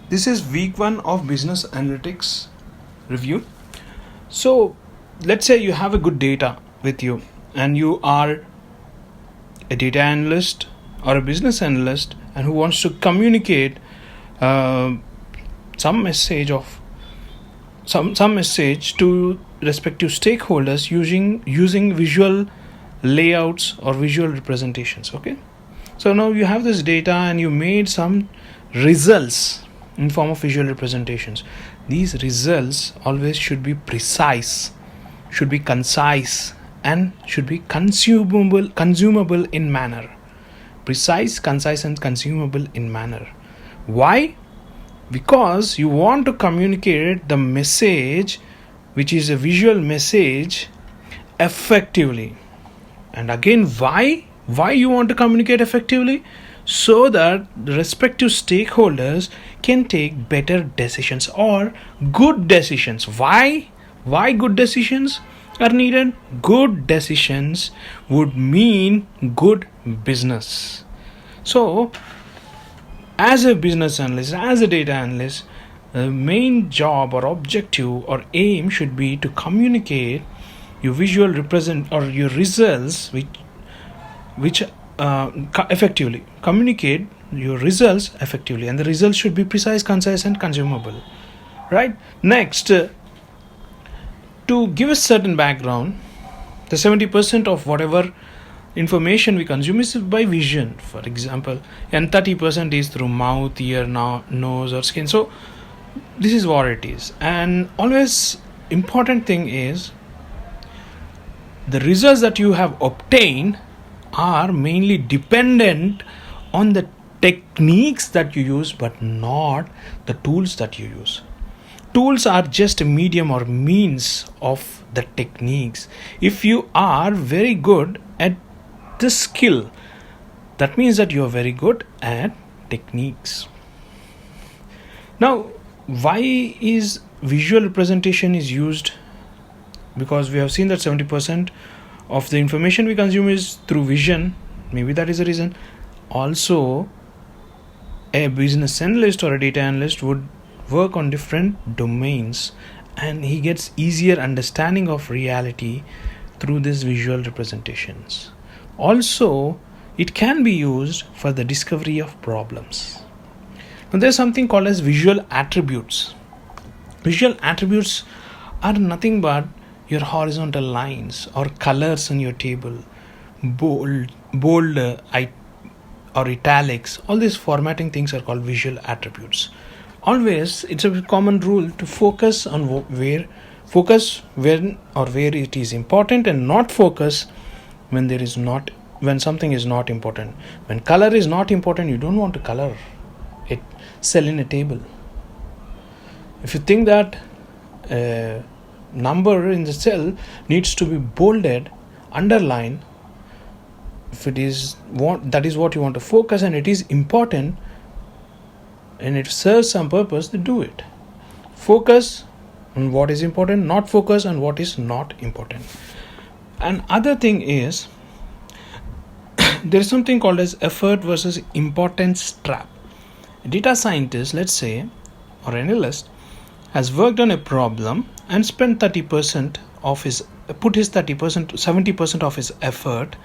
This is week 1 of business analytics review. So let's say you have a good data with you and you are a data analyst or a business analyst and who wants to communicate some message to respective stakeholders using visual layouts or visual representations. Okay, so now you have this data and you made some results in form of visual representations. These results always should be precise, should be concise, and should be consumable in manner. Precise, concise, and consumable in manner. Why? Because you want to communicate the message, which is a visual message, effectively. And again, why you want to communicate effectively? So that the respective stakeholders can take better decisions or good decisions. Why good decisions are needed? Good decisions would mean good business. So as a business analyst, as a data analyst, the main job or objective or aim should be to communicate your visual represent or your results which effectively. Communicate your results effectively, and the results should be precise, concise, and consumable. Right? Next, to give a certain background, the 70% of whatever information we consume is by vision, for example, and 30% is through mouth, ear, nose, or skin. So this is what it is. And always important thing is the results that you have obtained are mainly dependent on the techniques that you use, but not the tools that you use. Tools are just a medium or means of the techniques. If you are very good at the skill, that means that you are very good at techniques. Now, why is visual representation is used? Because we have seen that 70% of the information we consume is through vision. Maybe that is the reason. Also, a business analyst or a data analyst would work on different domains and he gets easier understanding of reality through these visual representations. Also, it can be used for the discovery of problems. Now, there's something called as visual attributes. Visual attributes are nothing but your horizontal lines or colors on your table, bold or italics. All these formatting things are called visual attributes. Always, it's a common rule to focus on when or where it is important, and not focus when something is not important. When color is not important, you don't want to color it, cell in a table. If you think that number in the cell needs to be bolded, underlined, if it is that is what you want to focus and it is important and it serves some purpose, then do it. Focus on what is important, not focus on what is not important. And other thing is there is something called as effort versus importance trap. A data scientist, let's say, or an analyst, has worked on a problem and spent 70% of his effort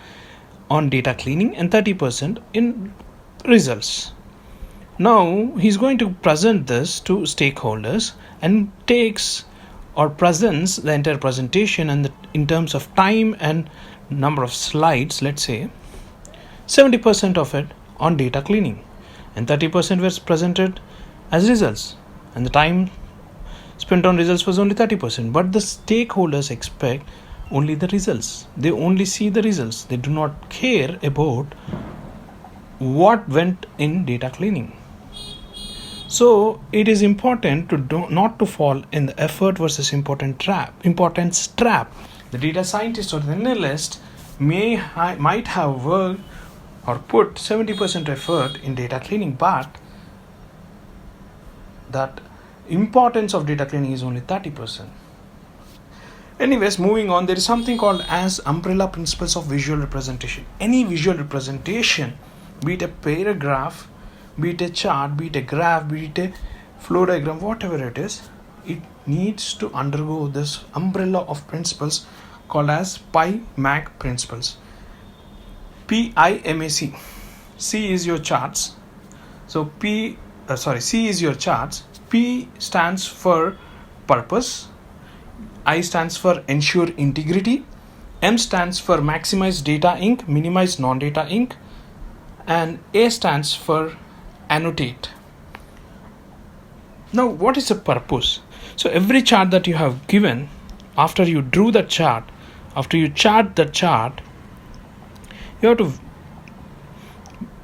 on data cleaning and 30% in results. Now he's going to present this to stakeholders and presents the entire presentation, and in terms of time and number of slides, let's say 70% of it on data cleaning and 30% was presented as results, and the time spent on results was only 30%. But the stakeholders expect only the results. They only see the results. They do not care about what went in data cleaning. So it is important to not to fall in the effort versus importance trap. The data scientist or the analyst might have worked or put 70% effort in data cleaning, but that importance of data cleaning is only 30%. Anyways, moving on, there is something called as umbrella principles of visual representation. Any visual representation, be it a paragraph, be it a chart, be it a graph, be it a flow diagram, whatever it is, it needs to undergo this umbrella of principles called as PIMAC principles. PIMAC. C is your charts. So C is your charts. P stands for purpose. I stands for ensure integrity. M stands for maximize data ink, minimize non-data ink. And A stands for annotate. Now, what is the purpose? So every chart that you have given, after you drew the chart, after you chart the chart, you have to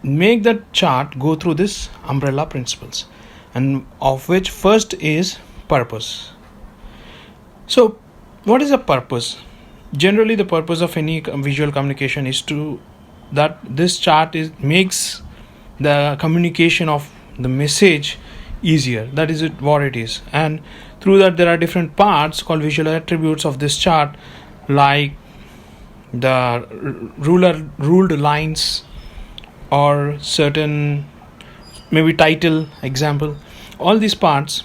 make that chart go through this umbrella principles, and of which first is purpose. So what is a purpose? Generally, the purpose of any visual communication is that this chart makes the communication of the message easier. That is what it is. And through that, there are different parts called visual attributes of this chart, like the ruled lines, or certain maybe title example. All these parts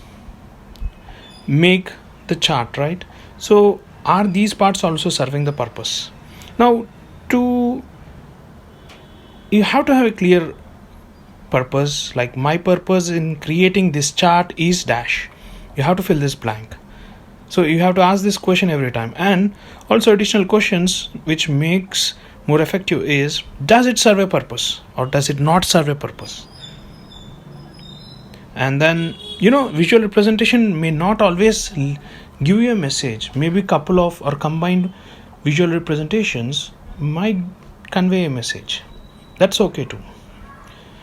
make the chart, right? So are these parts also serving the purpose? Now, you have to have a clear purpose. Like, my purpose in creating this chart is dash. You have to fill this blank. So you have to ask this question every time. And also additional questions which makes more effective is, does it serve a purpose or does it not serve a purpose? And then, visual representation may not always give you a message. Maybe couple of or combined visual representations might convey a message. That's okay too.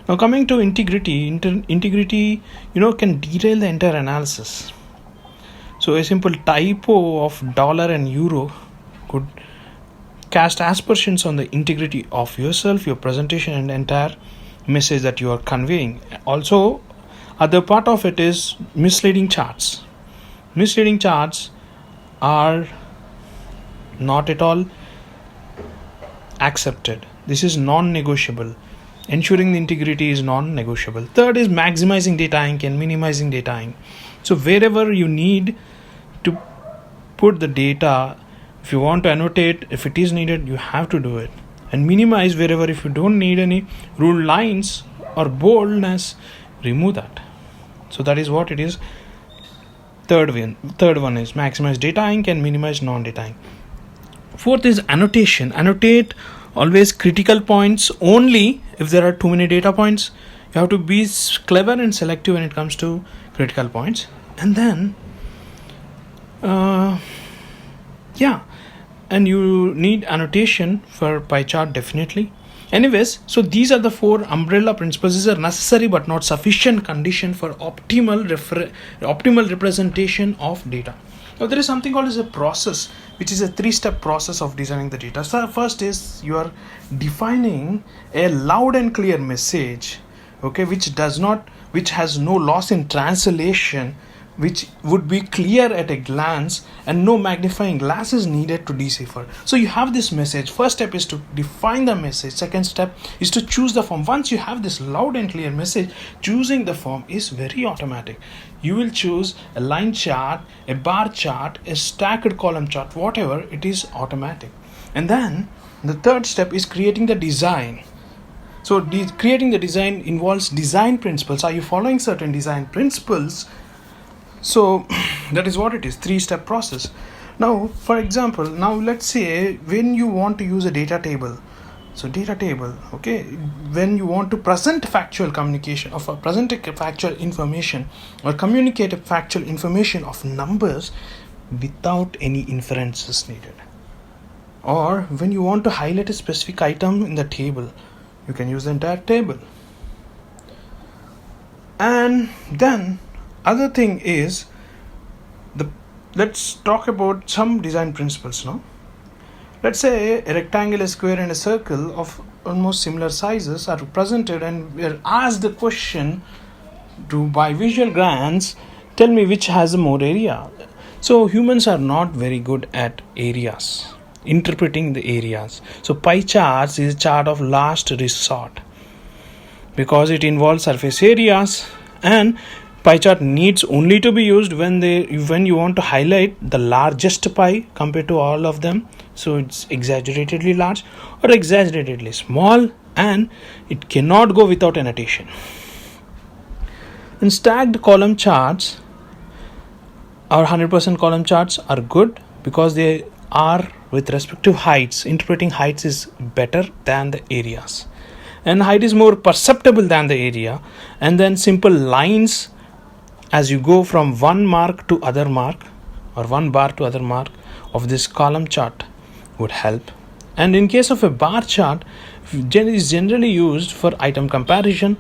Now, coming to integrity, integrity can derail the entire analysis. So a simple typo of dollar and euro could cast aspersions on the integrity of yourself, your presentation, and the entire message that you are conveying. Also, other part of it is misleading charts. Misleading charts are not at all accepted. This is non-negotiable. Ensuring the integrity is non-negotiable. Third is maximizing data ink and minimizing data ink. So wherever you need to put the data, if you want to annotate, if it is needed, you have to do it. And minimize wherever, if you don't need any ruled lines or boldness, remove that. So that is what it is. Third one is maximize data ink and minimize non-data ink. Fourth is annotation. Annotate always critical points only if there are too many data points. You have to be clever and selective when it comes to critical points. And then and you need annotation for pie chart, definitely. Anyways, so these are the 4 umbrella principles. These are necessary but not sufficient condition for optimal representation of data. Now, there is something called as a process, which is a 3-step process of designing the data. So first is you are defining a loud and clear message, okay, which has no loss in translation, which would be clear at a glance, and no magnifying glass is needed to decipher. So you have this message. First step is to define the message. Second step is to choose the form. Once you have this loud and clear message, choosing the form is very automatic. You will choose a line chart, a bar chart, a stacked column chart, whatever, it is automatic. And then the third step is creating the design. So creating the design involves design principles. Are you following certain design principles? So that is what it is, 3-step process. Now, for example, let's say when you want to use a data table. So data table, okay, when you want to present factual communication or present a factual information or communicate a factual information of numbers without any inferences needed. Or when you want to highlight a specific item in the table, you can use the entire table. And then other thing is, let's talk about some design principles now. Let's say a rectangle, a square, and a circle of almost similar sizes are presented, and we are asked the question by visual glance, tell me which has more area. So humans are not very good at areas, interpreting the areas. So pie charts is a chart of last resort because it involves surface areas, and Pie chart needs only to be used when you want to highlight the largest pie compared to all of them. So it's exaggeratedly large or exaggeratedly small, and it cannot go without annotation. And stacked column charts or 100% column charts are good because they are with respect to heights. Interpreting heights is better than the areas, and height is more perceptible than the area. And then simple lines as you go from one mark to other mark or one bar to other mark of this column chart would help. And in case of a bar chart, is generally used for item comparison,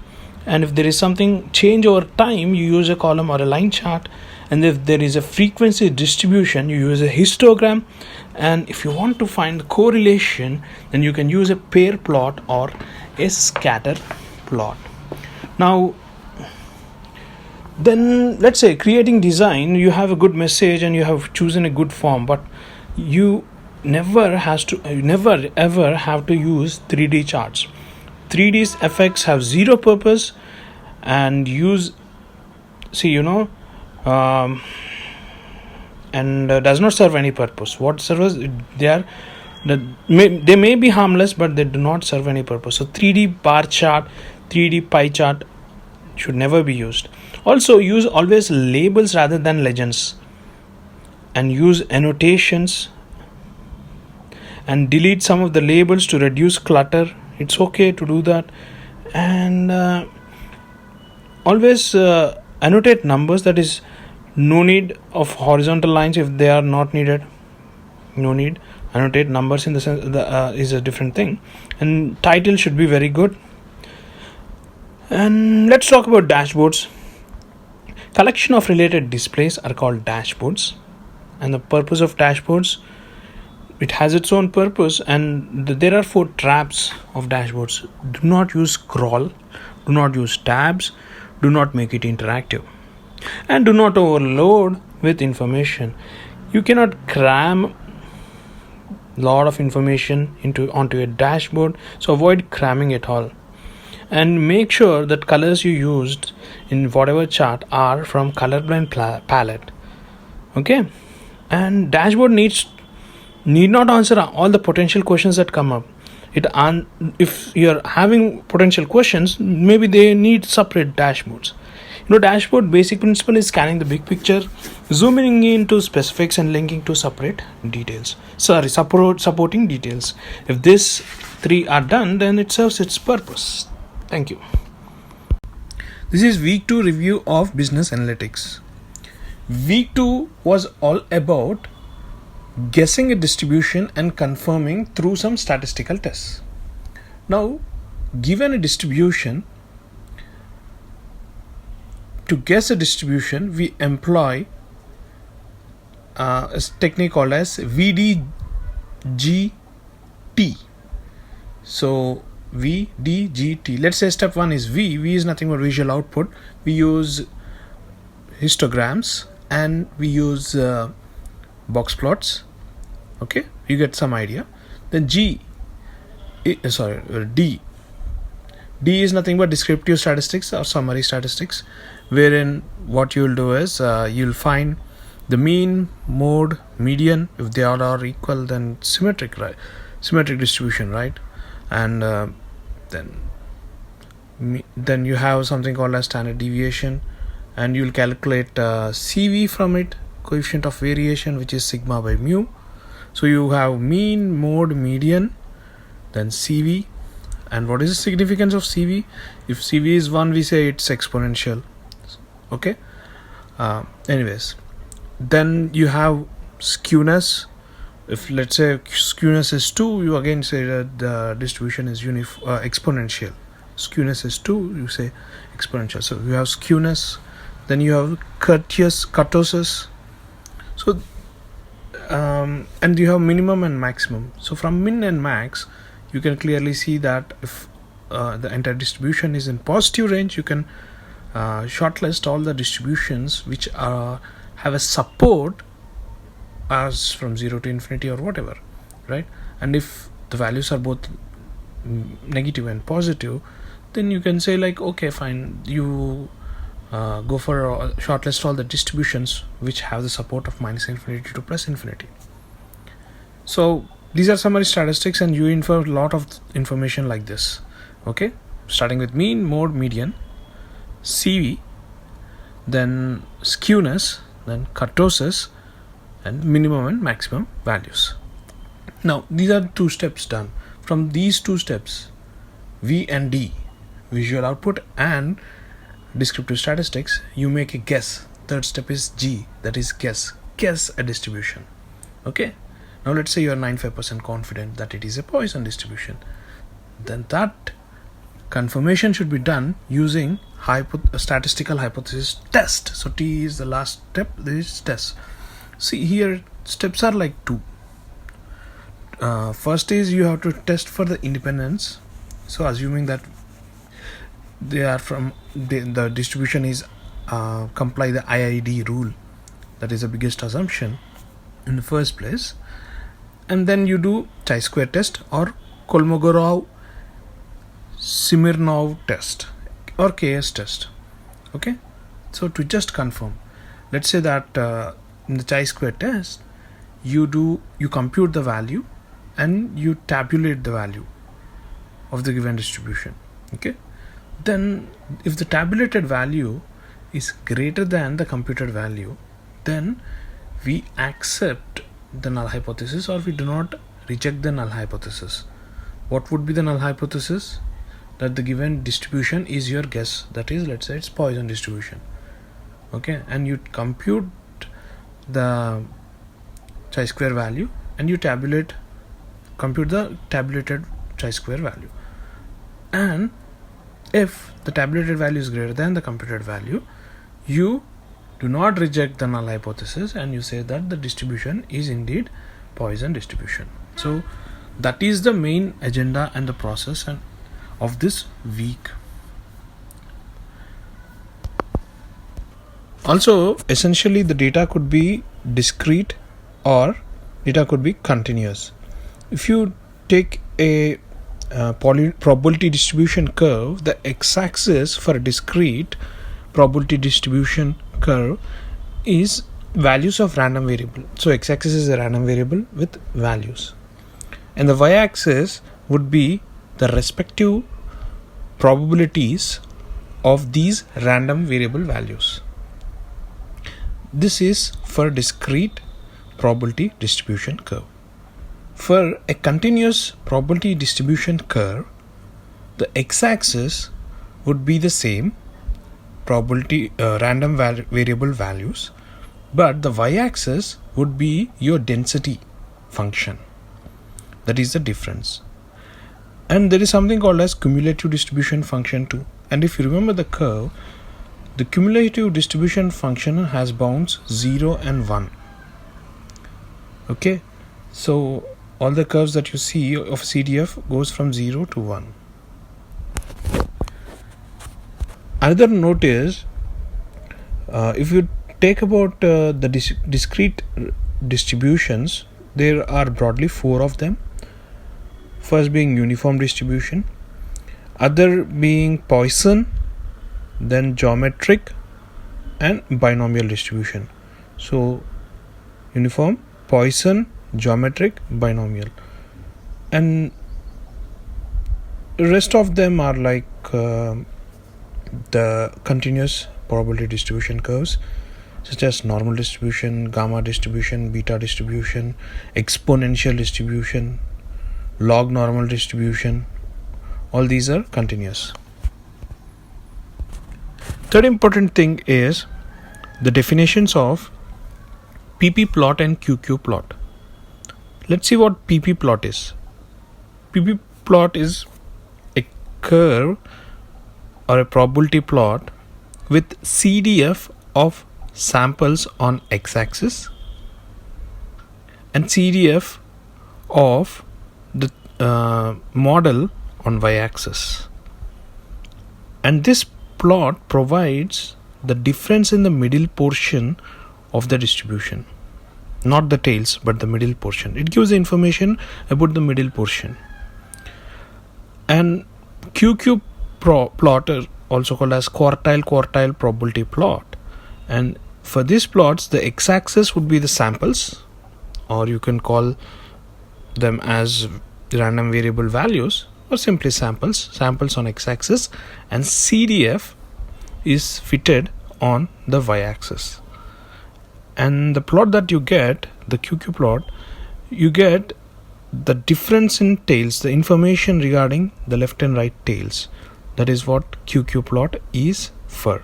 and if there is something change over time, you use a column or a line chart. And if there is a frequency distribution, you use a histogram. And if you want to find correlation, then you can use a pair plot or a scatter plot. Now then, let's say creating design, you have a good message and you have chosen a good form, but you never ever have to use 3D charts. 3D effects have zero purpose and does not serve any purpose. What serves they may be harmless, but they do not serve any purpose. So 3D bar chart, 3D pie chart should never be used. Also, use always labels rather than legends, and use annotations, and delete some of the labels to reduce clutter. It's okay to do that. And always annotate numbers, that is, no need of horizontal lines if they are not needed. No need. Annotate numbers in the sense is a different thing. And title should be very good. And let's talk about dashboards. Collection of related displays are called dashboards. And the purpose of dashboards, it has its own purpose, and there are 4 traps of dashboards. Do not use scroll, do not use tabs, do not make it interactive, and do not overload with information. You cannot cram a lot of information onto a dashboard, so avoid cramming it all. And make sure that colors you used in whatever chart are from colorblind palette. Okay, and dashboard need not answer all the potential questions that come up. If you're having potential questions, maybe they need separate dashboards. Dashboard basic principle is scanning the big picture, zooming into specifics, and linking to supporting details. If these 3 are done, then it serves its purpose. Thank you. This is week 2 review of business analytics. Week 2 was all about guessing a distribution and confirming through some statistical tests. Now, given a distribution, to guess a distribution, we employ a technique called as VDGT. So VDGT. Let's say step 1 is V. V is nothing but visual output. We use histograms and we use box plots. Okay, you get some idea. Then D. D is nothing but descriptive statistics or summary statistics, wherein what you'll do is you'll find the mean, mode, median. If they all are equal, then symmetric, right? Symmetric distribution, right? And then you have something called as standard deviation, and you'll calculate CV from it, coefficient of variation, which is sigma by mu. So you have mean, mode, median, then CV. And what is the significance of CV? If CV is 1, we say it's exponential. Okay. Anyways, then you have skewness. If let's say skewness is 2, you again say that the distribution is exponential. Skewness is 2, you say exponential. So you have skewness. Then you have kurtosis. So and you have minimum and maximum. So from min and max, you can clearly see that if the entire distribution is in positive range, you can shortlist all the distributions which have a support as from 0 to infinity or whatever, right? And if the values are both negative and positive, then you can say like, okay, fine, you go for shortlist all the distributions which have the support of minus infinity to plus infinity. So these are summary statistics, and you infer a lot of information like this. Okay, starting with mean, mode, median, CV, then skewness, then kurtosis, and minimum and maximum values. Now these are 2 steps done. From these 2 steps, V and D, visual output and descriptive statistics, you make a guess. Third step is G, that is guess a distribution. Okay, now let's say you are 95% confident that it is a Poisson distribution. Then that confirmation should be done using a statistical hypothesis test. So T is the last step. This is test. See here, steps are like 2. First is you have to test for the independence. So assuming that they are from the distribution is comply the IID rule, that is the biggest assumption in the first place, and then you do chi-square test or Kolmogorov-Smirnov test or KS test. Okay, so to just confirm, let's say that in the chi-square test you compute the value and you tabulate the value of the given distribution. Okay, then if the tabulated value is greater than the computed value, then we accept the null hypothesis or we do not reject the null hypothesis. What would be the null hypothesis? That the given distribution is your guess, that is, let's say it's Poisson distribution. Okay, and you compute the chi-square value and you compute the tabulated chi-square value, and if the tabulated value is greater than the computed value, you do not reject the null hypothesis and you say that the distribution is indeed Poisson distribution. So that is the main agenda and the process of this week. Also, essentially the data could be discrete or data could be continuous. If you take a probability distribution curve, the x-axis for a discrete probability distribution curve is values of random variable. So x-axis is a random variable with values, and the y-axis would be the respective probabilities of these random variable values. This is for discrete probability distribution curve. For a continuous probability distribution curve, the x-axis would be the same probability random variable values, but the y-axis would be your density function. That is the difference. And there is something called as cumulative distribution function too. And if you remember the curve, the cumulative distribution function has bounds 0 and 1. Okay, so all the curves that you see of CDF goes from 0 to 1. Another note is, if you take about the discrete distributions, there are broadly 4 of them. First being uniform distribution, other being Poisson, then geometric and binomial distribution. So uniform, Poisson, geometric, binomial, and the rest of them are like the continuous probability distribution curves, such as normal distribution, gamma distribution, beta distribution, exponential distribution, log normal distribution. All these are continuous. Third important thing is the definitions of PP plot and QQ plot. Let's see what PP plot is. PP plot is a curve or a probability plot with CDF of samples on x-axis and CDF of the model on y-axis. And this plot provides the difference in the middle portion of the distribution, not the tails but the middle portion. It gives the information about the middle portion. And QQ plotter also called as quartile probability plot. And for these plots, the x-axis would be the samples, or you can call them as random variable values, or simply samples on x-axis, and CDF is fitted on the y-axis. And the plot that you get, the QQ plot, you get the difference in tails, the information regarding the left and right tails. That is what QQ plot is for.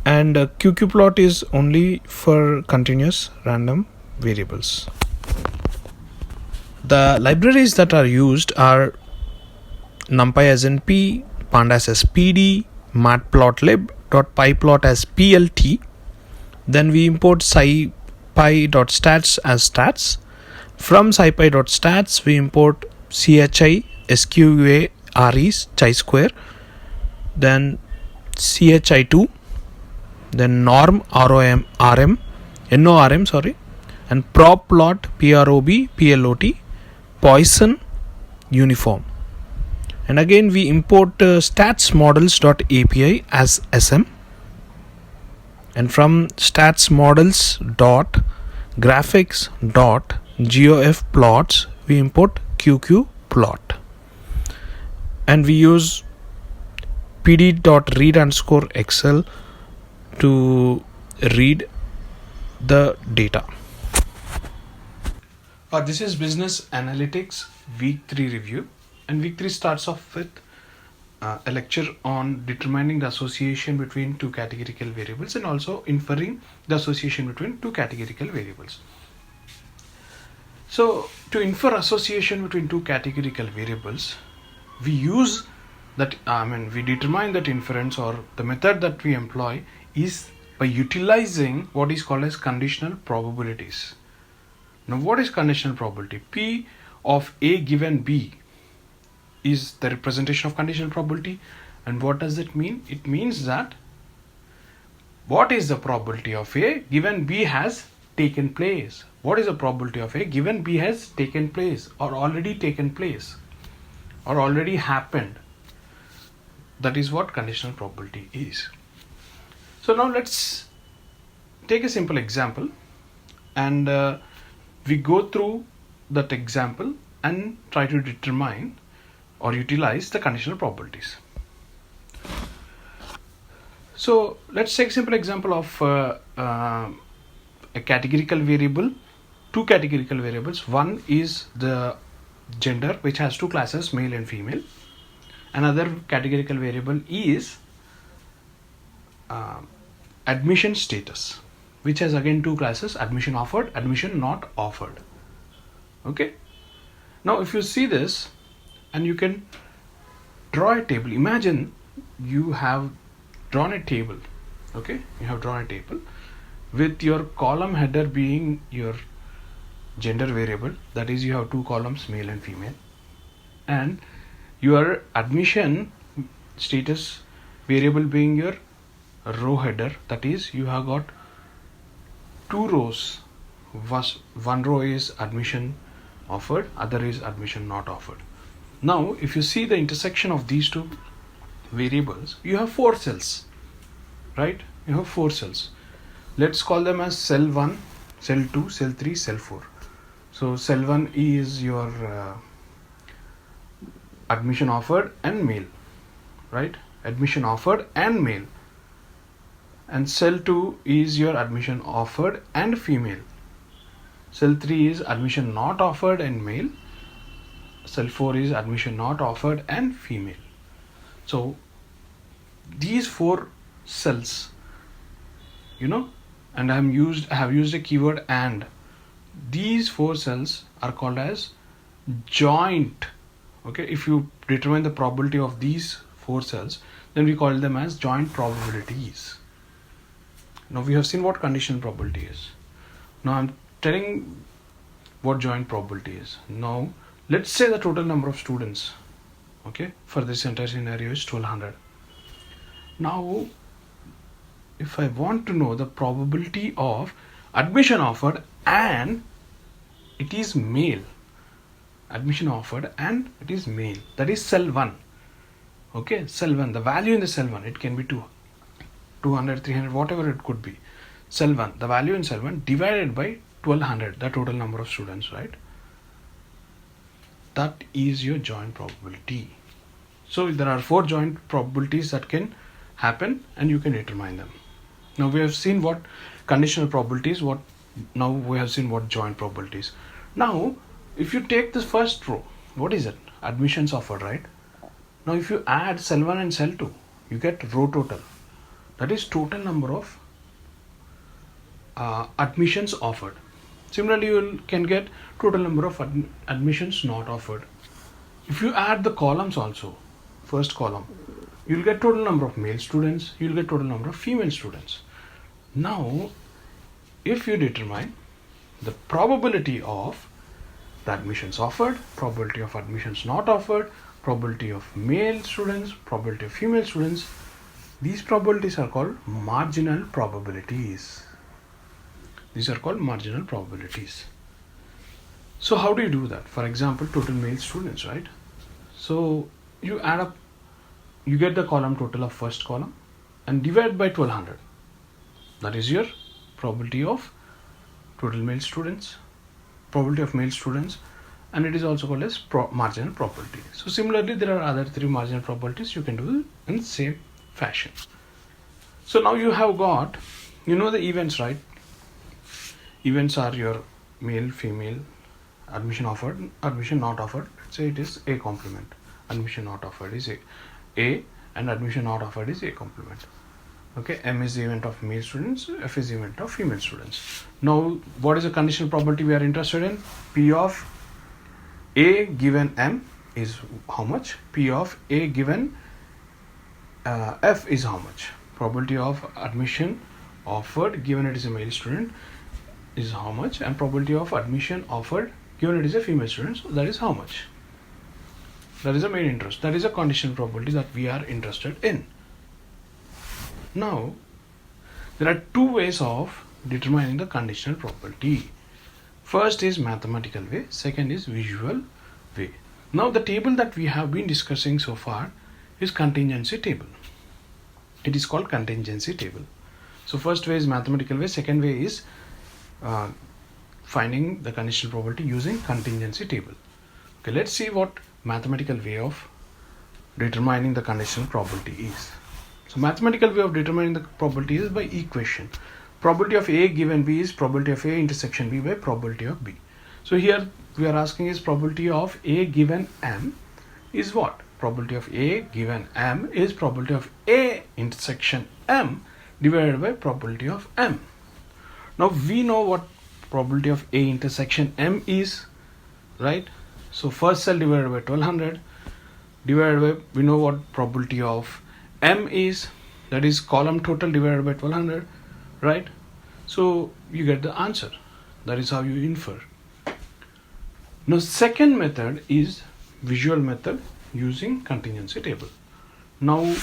And QQ plot is only for continuous random variables. The libraries that are used are NumPy as NP, Pandas as PD, matplotlib.pyplot as PLT. Then we import scipy.stats as stats. From scipy.stats we import chi squares chi-square, then chi2, then norm rom rm norm and propplot plot Poisson uniform. And again we import statsmodels.api as sm, and from statsmodels.graphics.gof plots we import QQ plot, and we use pd.read_excel to read the data. This is Business Analytics Week 3 review, and Week 3 starts off with a lecture on determining the association between two categorical variables and also inferring the association between two categorical variables. So to infer association between two categorical variables, we use that, we determine that inference, or the method that we employ is by utilizing what is called as conditional probabilities. Now what is conditional probability? P of A given B is the representation of conditional probability. And what does it mean? It means that what is the probability of A given B has taken place? What is the probability of A given B has taken place, or already taken place, or already happened? That is what conditional probability is. So now let's take a simple example, and we go through that example and try to determine or utilize the conditional probabilities. So let's take a simple example of a categorical variable, two categorical variables. One is the gender, which has two classes, male and female. Another categorical variable is admission status, which has again two classes, admission offered, admission not offered. Okay. Now if you see this, and you can draw a table. Imagine you have drawn a table. Okay, you have drawn a table with your column header being your gender variable, that is you have two columns, male and female, and your admission status variable being your row header, that is you have got two rows. One row is admission offered, other is admission not offered. Now if you see the intersection of these two variables, you have four cells, right? You have four cells. Let's call them as cell 1, cell 2, cell 3, cell 4. So cell 1 is your admission offered and male, right? Admission offered and male. And cell 2 is your admission offered and female. Cell 3 is admission not offered and male. Cell 4 is admission not offered and female. So these four cells, and I have used a keyword and. These four cells are called as joint. Okay, if you determine the probability of these four cells, then we call them as joint probabilities. Now we have seen what conditional probability is. Now I'm telling what joint probability is. Now let's say the total number of students, okay, for this entire scenario is 1200. Now if I want to know the probability of admission offered and it is male, admission offered and it is male, that is cell 1. Okay, cell 1, the value in the cell 1, it can be 200, 300, whatever it could be. Cell 1, the value in cell 1 divided by 1200, the total number of students, right? That is your joint probability. So there are 4 joint probabilities that can happen and you can determine them. Now we have seen what conditional probabilities, now we have seen what joint probabilities. Now if you take this first row, what is it? Admissions offered, right? Now if you add cell 1 and cell 2, you get row total. That is total number of admissions offered. Similarly, you can get total number of admissions not offered. If you add the columns also, first column, you'll get total number of male students, you'll get total number of female students. Now, if you determine the probability of the admissions offered, probability of admissions not offered, probability of male students, probability of female students, these probabilities are called marginal probabilities. These are called marginal probabilities. So how do you do that? For example, total male students, right? So you add up, you get the column total of first column and divide by 1200. That is your probability of total male students, probability of male students, and it is also called as marginal probability. So similarly, there are other 3 marginal probabilities you can do in the same fashion. So now you have got, the events, right? Events are your male, female, admission offered, admission not offered. Let's say it is A complement. Admission not offered is A and admission not offered is A complement. Okay, M is the event of male students, F is the event of female students. Now, what is the conditional probability we are interested in? P of A given M is how much? P of A given F is how much? Probability of admission offered given it is a male student is how much, and probability of admission offered given it is a female student, so that is how much. That is the main interest. That is a conditional probability that we are interested in. Now, there are 2 ways of determining the conditional probability. First is mathematical way, second is visual way. Now, the table that we have been discussing so far is contingency table. It is called contingency table. So, first way is mathematical way, second way is finding the conditional probability using contingency table. Okay, let's see what mathematical way of determining the conditional probability is. So mathematical way of determining the probability is by equation. Probability of A given B is probability of A intersection B by probability of B. So here we are asking is probability of A given M is what? Probability of A given M is probability of A intersection M divided by probability of M. Now we know what probability of A intersection M is, right? So first cell divided by 1200 divided by, we know what probability of M is, that is column total divided by 1200, right? So you get the answer. That is how you infer. Now second method is visual method using contingency table. Now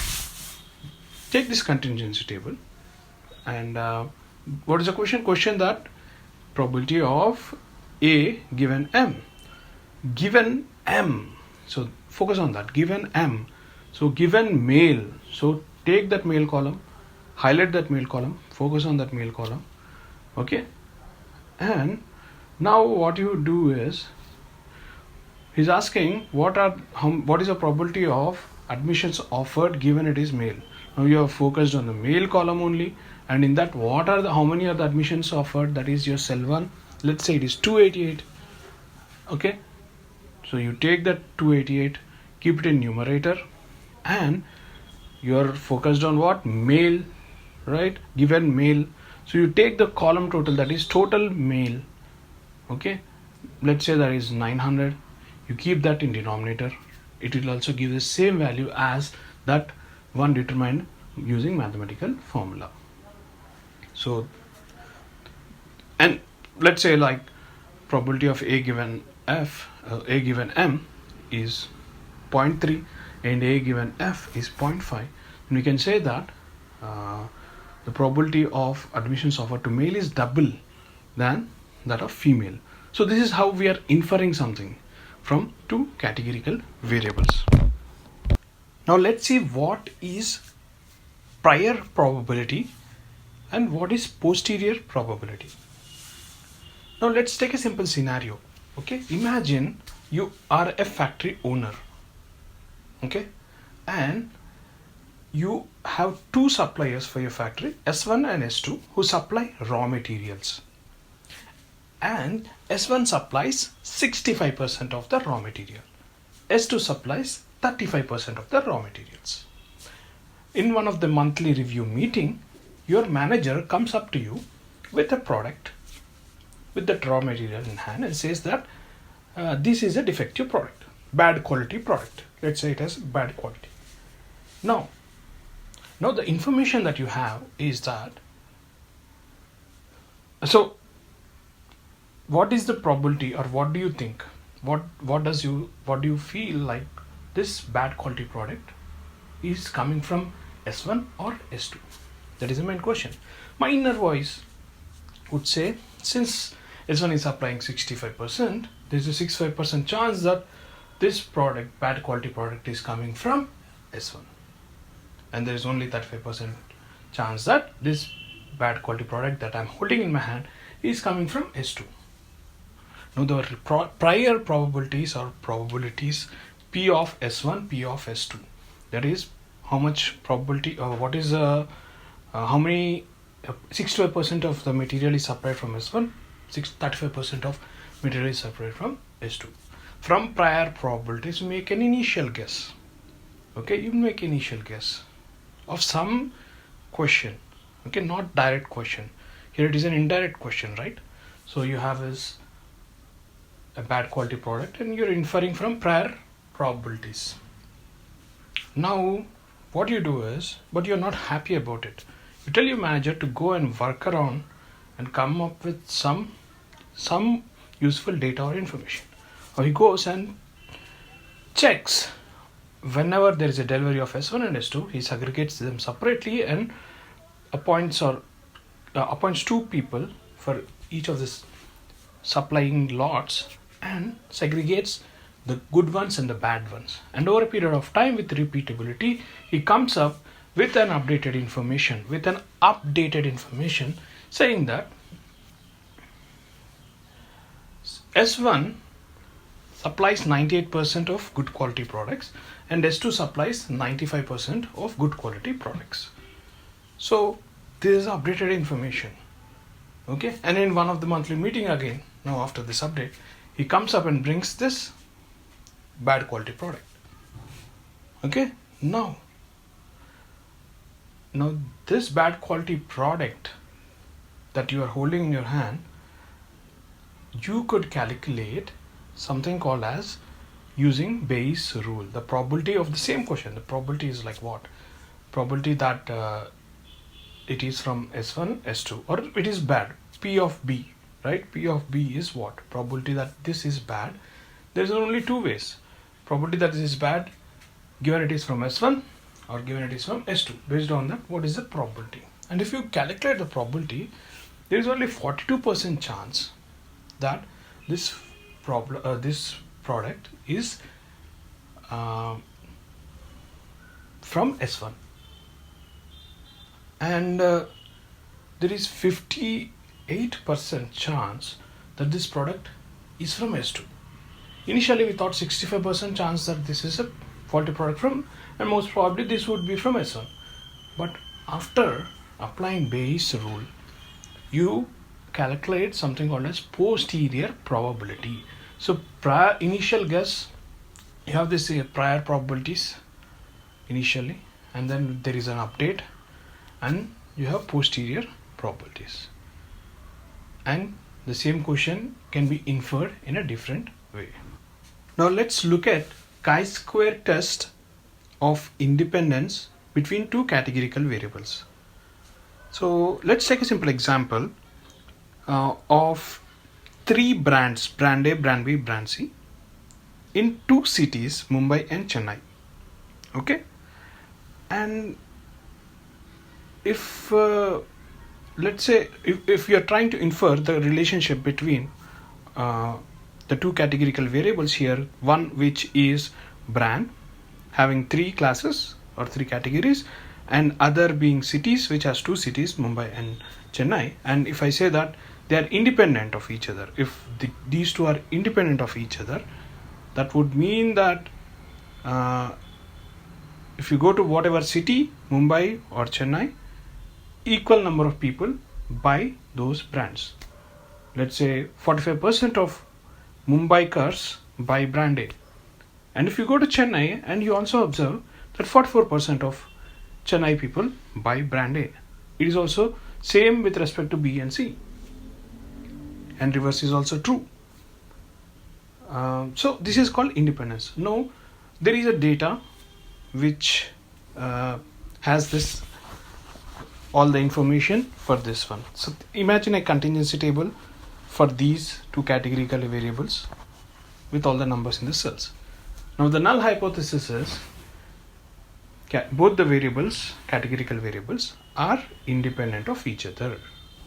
take this contingency table and what is the question? Question that probability of A given M. Given M. So focus on that. Given M. So given male. So take that male column, highlight that male column, focus on that male column. Okay. And now what you do is, he's asking what is the probability of admissions offered given it is male. Now you are focused on the male column only, and in that how many are the admissions offered? That is your cell 1. Let's say it is 288. Okay, so you take that 288, keep it in numerator, and you are focused on what? Male, right? Given male. So you take the column total, that is total male. Okay, let's say that is 900. You keep that in denominator. It will also give the same value as that one determined using mathematical formula. So, and let's say like probability of A given A given M is 0.3 and A given F is 0.5. And we can say that the probability of admissions offered to male is double than that of female. So this is how we are inferring something from 2 categorical variables. Now let's see what is prior probability and what is posterior probability. Now let's take a simple scenario. Okay, imagine you are a factory owner. Okay, and you have two suppliers for your factory, S1 and S2, who supply raw materials. And S1 supplies 65% of the raw material. S2 supplies 35% of the raw materials. In one of the monthly review meeting, your manager comes up to you with a product with the raw material in hand and says that this is a defective product, bad quality product. Let's say it has bad quality. Now the information that you have is that, so what is the probability, or what do you think? What do you feel like this bad quality product is coming from S1 or S2? That is the main question. My inner voice would say, since S1 is supplying 65%, there's a 65% chance that this product, bad quality product, is coming from S1. And there is only 35% chance that this bad quality product that I'm holding in my hand is coming from S2. Now the prior probabilities or probabilities P of S1, P of S2. That is how much probability, or what is how many 65% of the material is supplied from S1, 35% of material is supplied from S2. From prior probabilities, you make an initial guess. Okay, you make initial guess of some question. Okay, not direct question. Here it is an indirect question, right? So you have is a bad quality product and you're inferring from prior probabilities. Now what you do is, but you're not happy about it, you tell your manager to go and work around and come up with some useful data or information. Or he goes and checks whenever there is a delivery of S1 and S2, he segregates them separately and appoints two people for each of this supplying lots and segregates the good ones and the bad ones. And over a period of time, with repeatability, he comes up with an updated information, saying that S1 supplies 98% of good quality products and S2 supplies 95% of good quality products. So this is updated information. Okay, and in one of the monthly meeting again, now after this update, he comes up and brings this bad quality product. Okay, now this bad quality product that you are holding in your hand, you could calculate something called as using Bayes' rule, the probability of the same question. The probability is like what? Probability that it is from S1, S2, or it is bad, P of B, right? P of B is what? Probability that this is bad. There is only two ways. Probability that this is bad, given it is from S1 or given it is from S2. Based on that, what is the probability? And if you calculate the probability, there is only 42% chance that this product is from S1, and there is 58% chance that this product is from S2. Initially we thought 65% chance that this is a faulty product from, and most probably this would be from S1. But after applying Bayes' rule, you calculate something called as posterior probability. So prior initial guess, you have this prior probabilities initially, and then there is an update, and you have posterior probabilities. And the same question can be inferred in a different way. Now let's look at chi-square test of independence between two categorical variables. So let's take a simple example of three brands, brand A, brand B, brand C, in two cities, Mumbai and Chennai. Okay, and if let's say if you are trying to infer the relationship between the two categorical variables here, one which is brand having 3 classes or 3 categories, and other being cities, which has 2 cities, Mumbai and Chennai. And if I say that they are independent of each other, if these two are independent of each other, that would mean that if you go to whatever city, Mumbai or Chennai, equal number of people buy those brands. Let's say 45% of Mumbaikars buy brand A. And if you go to Chennai and you also observe that 44% of Chennai people buy brand A. It is also same with respect to B and C. And reverse is also true. So this is called independence. Now there is a data which has this all the information for this one. So imagine a contingency table for these 2 categorical variables with all the numbers in the cells. Now the null hypothesis is both the variables, categorical variables, are independent of each other.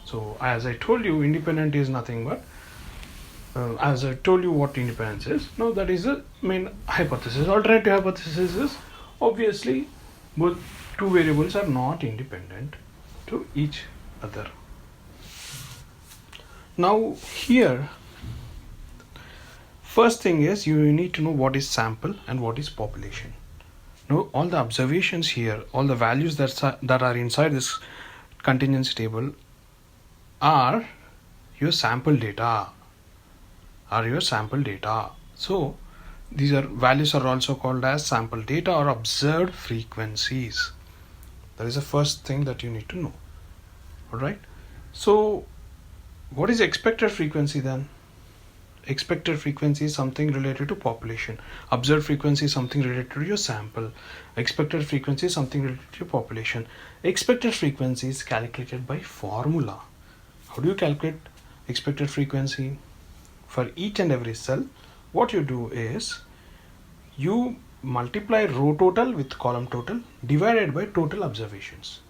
So as I told you, independent is nothing but as I told you what independence is. Now that is the main hypothesis. Alternative hypothesis is obviously both 2 variables are not independent to each other. Now here, first thing is you need to know what is sample and what is population. Now all the observations here, all the values that are inside this contingency table are your sample data. So these values are also called as sample data or observed frequencies. That is the first thing that you need to know. Alright. So what is expected frequency then? Expected frequency is something related to population. Observed frequency is something related to your sample. Expected frequency is something related to your population. Expected frequency is calculated by formula. How do you calculate expected frequency? For each and every cell, what you do is you multiply row total with column total divided by total observations.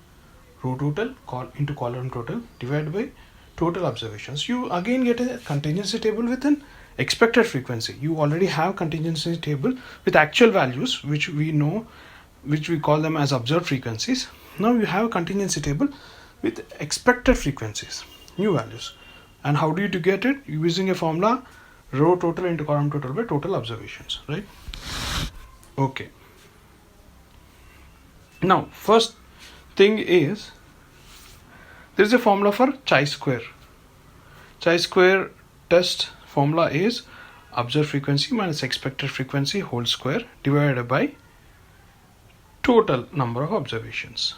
Row total into column total divided by total observations. You again get a contingency table with an expected frequency. You already have contingency table with actual values, which we know, which we call them as observed frequencies. Now you have a contingency table with expected frequencies, new values. And how do you get it? Using a formula, row total into column total by total observations, right? Okay. Now, first thing is, there is a formula for chi-square. Chi-square test formula is observed frequency minus expected frequency whole square divided by total number of observations.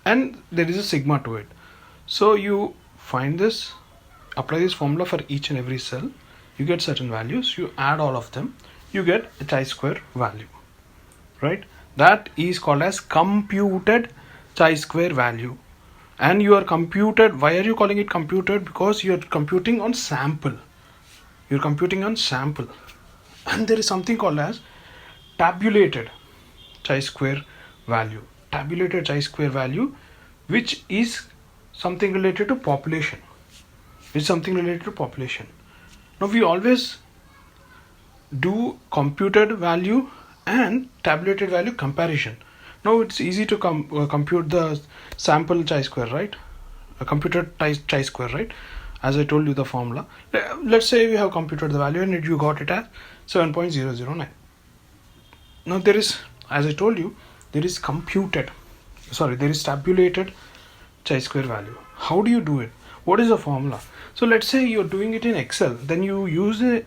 And there is a sigma to it. So you find this, apply this formula for each and every cell, you get certain values, you add all of them, you get a chi-square value, right? That is called as computed chi-square value. And you are computed, why are you calling it computed? Because you are computing on sample. You're computing on sample. And there is something called as tabulated chi-square value. Tabulated chi-square value, which is something related to population. Now we always do computed value and tabulated value comparison. Now it's easy to compute the sample chi-square, right? A computed chi-square, right? As I told you the formula. Let's say we have computed the value and you got it at 7.009. Now there is, as I told you, there is tabulated chi-square value. How do you do it? What is the formula? So let's say you're doing it in Excel, then you use a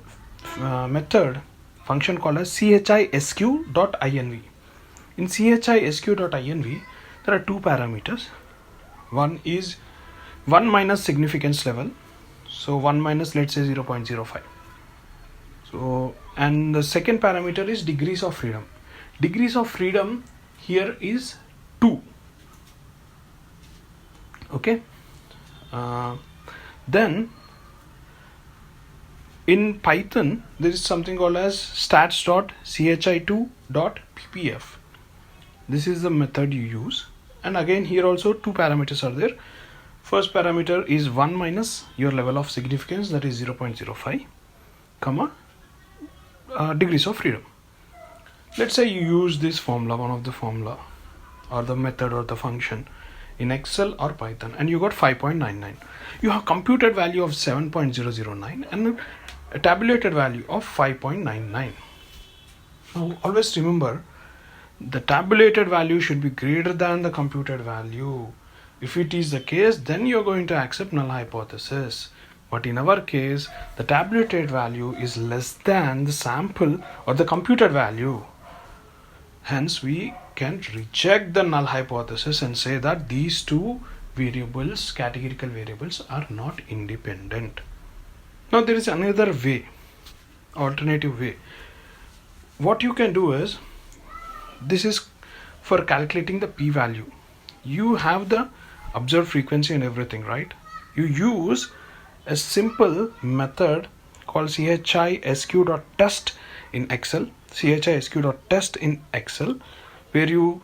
function called as chisq.inv. In chisq.inv, there are 2 parameters. One is 1 minus significance level. So 1 minus, let's say 0.05. So, and the second parameter is degrees of freedom. Degrees of freedom here is 2. Okay. Then in Python there is something called as stats.chi2.ppf. This is the method you use, and again here also 2 parameters are there. First parameter is 1 minus your level of significance, that is 0.05, comma degrees of freedom. Let's say you use this formula, one of the formula or the method or the function in Excel or Python, and you got 5.99. You have computed value of 7.009 and a tabulated value of 5.99. Now always remember, the tabulated value should be greater than the computed value. If it is the case, then you're going to accept null hypothesis. But in our case, the tabulated value is less than the sample or the computed value. Hence, we can reject the null hypothesis and say that these two variables, categorical variables, are not independent. Now, there is another way, alternative way. What you can do is, this is for calculating the p-value. You have the observed frequency and everything, right? You use a simple method called chisq.test in Excel, chisq.test in Excel, where you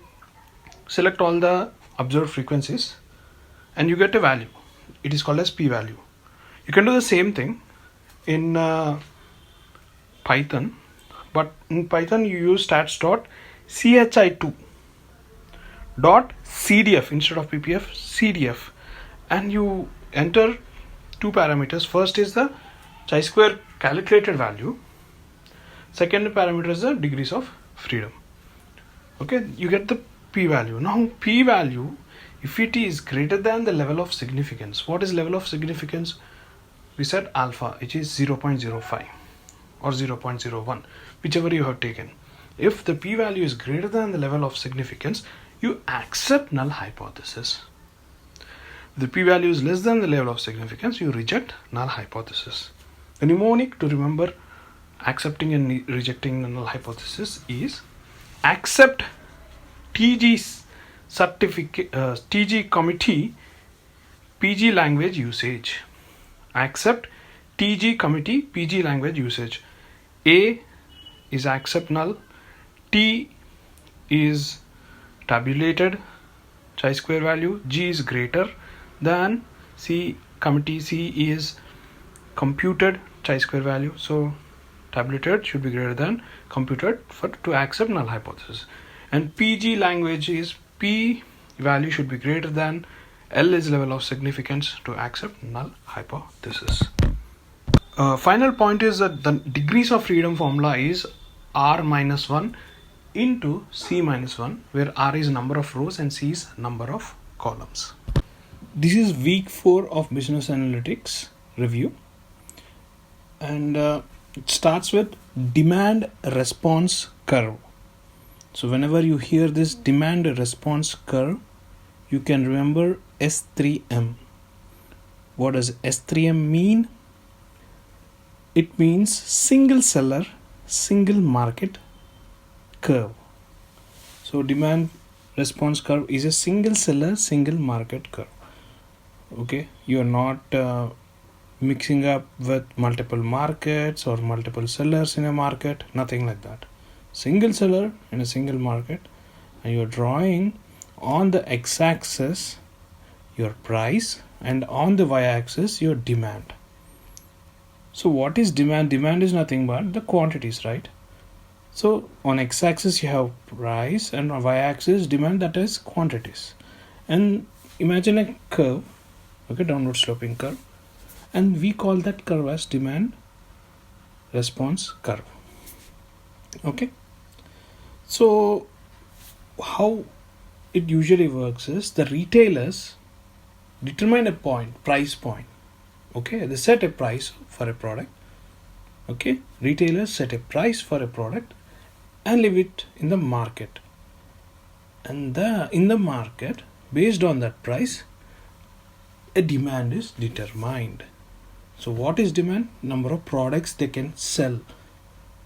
select all the observed frequencies and you get a value. It is called as p-value. You can do the same thing in Python, but in Python you use stats.chi2 dot cdf instead of ppf, cdf, and you enter two parameters. First is the chi-square calculated value, second parameter is the degrees of freedom. Okay, you get the p-value. Now p-value, if it is greater than the level of significance, what is level of significance? We said alpha, which is 0.05 or 0.01, whichever you have taken. If the p-value is greater than the level of significance, you accept null hypothesis. If the p-value is less than the level of significance, you reject null hypothesis. The mnemonic to remember accepting and rejecting the null hypothesis is accept TG certificate, TG committee PG language usage. Accept TG committee PG language usage. A is accept null, T is tabulated chi-square value, G is greater than C, committee C is computed chi-square value. So tabulated should be greater than computed for to accept null hypothesis. And PG language is P value should be greater than L is level of significance to accept null hypothesis. Final point is that the degrees of freedom formula is R minus 1 into C minus 1, where R is number of rows and C is number of columns. This is week 4 of business analytics review, and it starts with demand response curve. So whenever you hear this demand response curve, you can remember S3M. What does S3M mean? It means single seller, single market curve. So demand response curve is a single seller, single market curve. Okay, you are not mixing up with multiple markets or multiple sellers in a market, nothing like that. Single seller in a single market, and you are drawing on the x-axis your price and on the y-axis your demand. So what is demand? Demand is nothing but the quantities, right? So on x-axis you have price and on y-axis demand, that is quantities. And imagine a curve, okay, downward sloping curve, and we call that curve as demand response curve. Okay, so how it usually works is the retailers determine a point, price point. Okay, they set a price for a product. Okay, retailers set a price for a product and leave it in the market. And in the market, based on that price, a demand is determined. So what is demand? Number of products they can sell.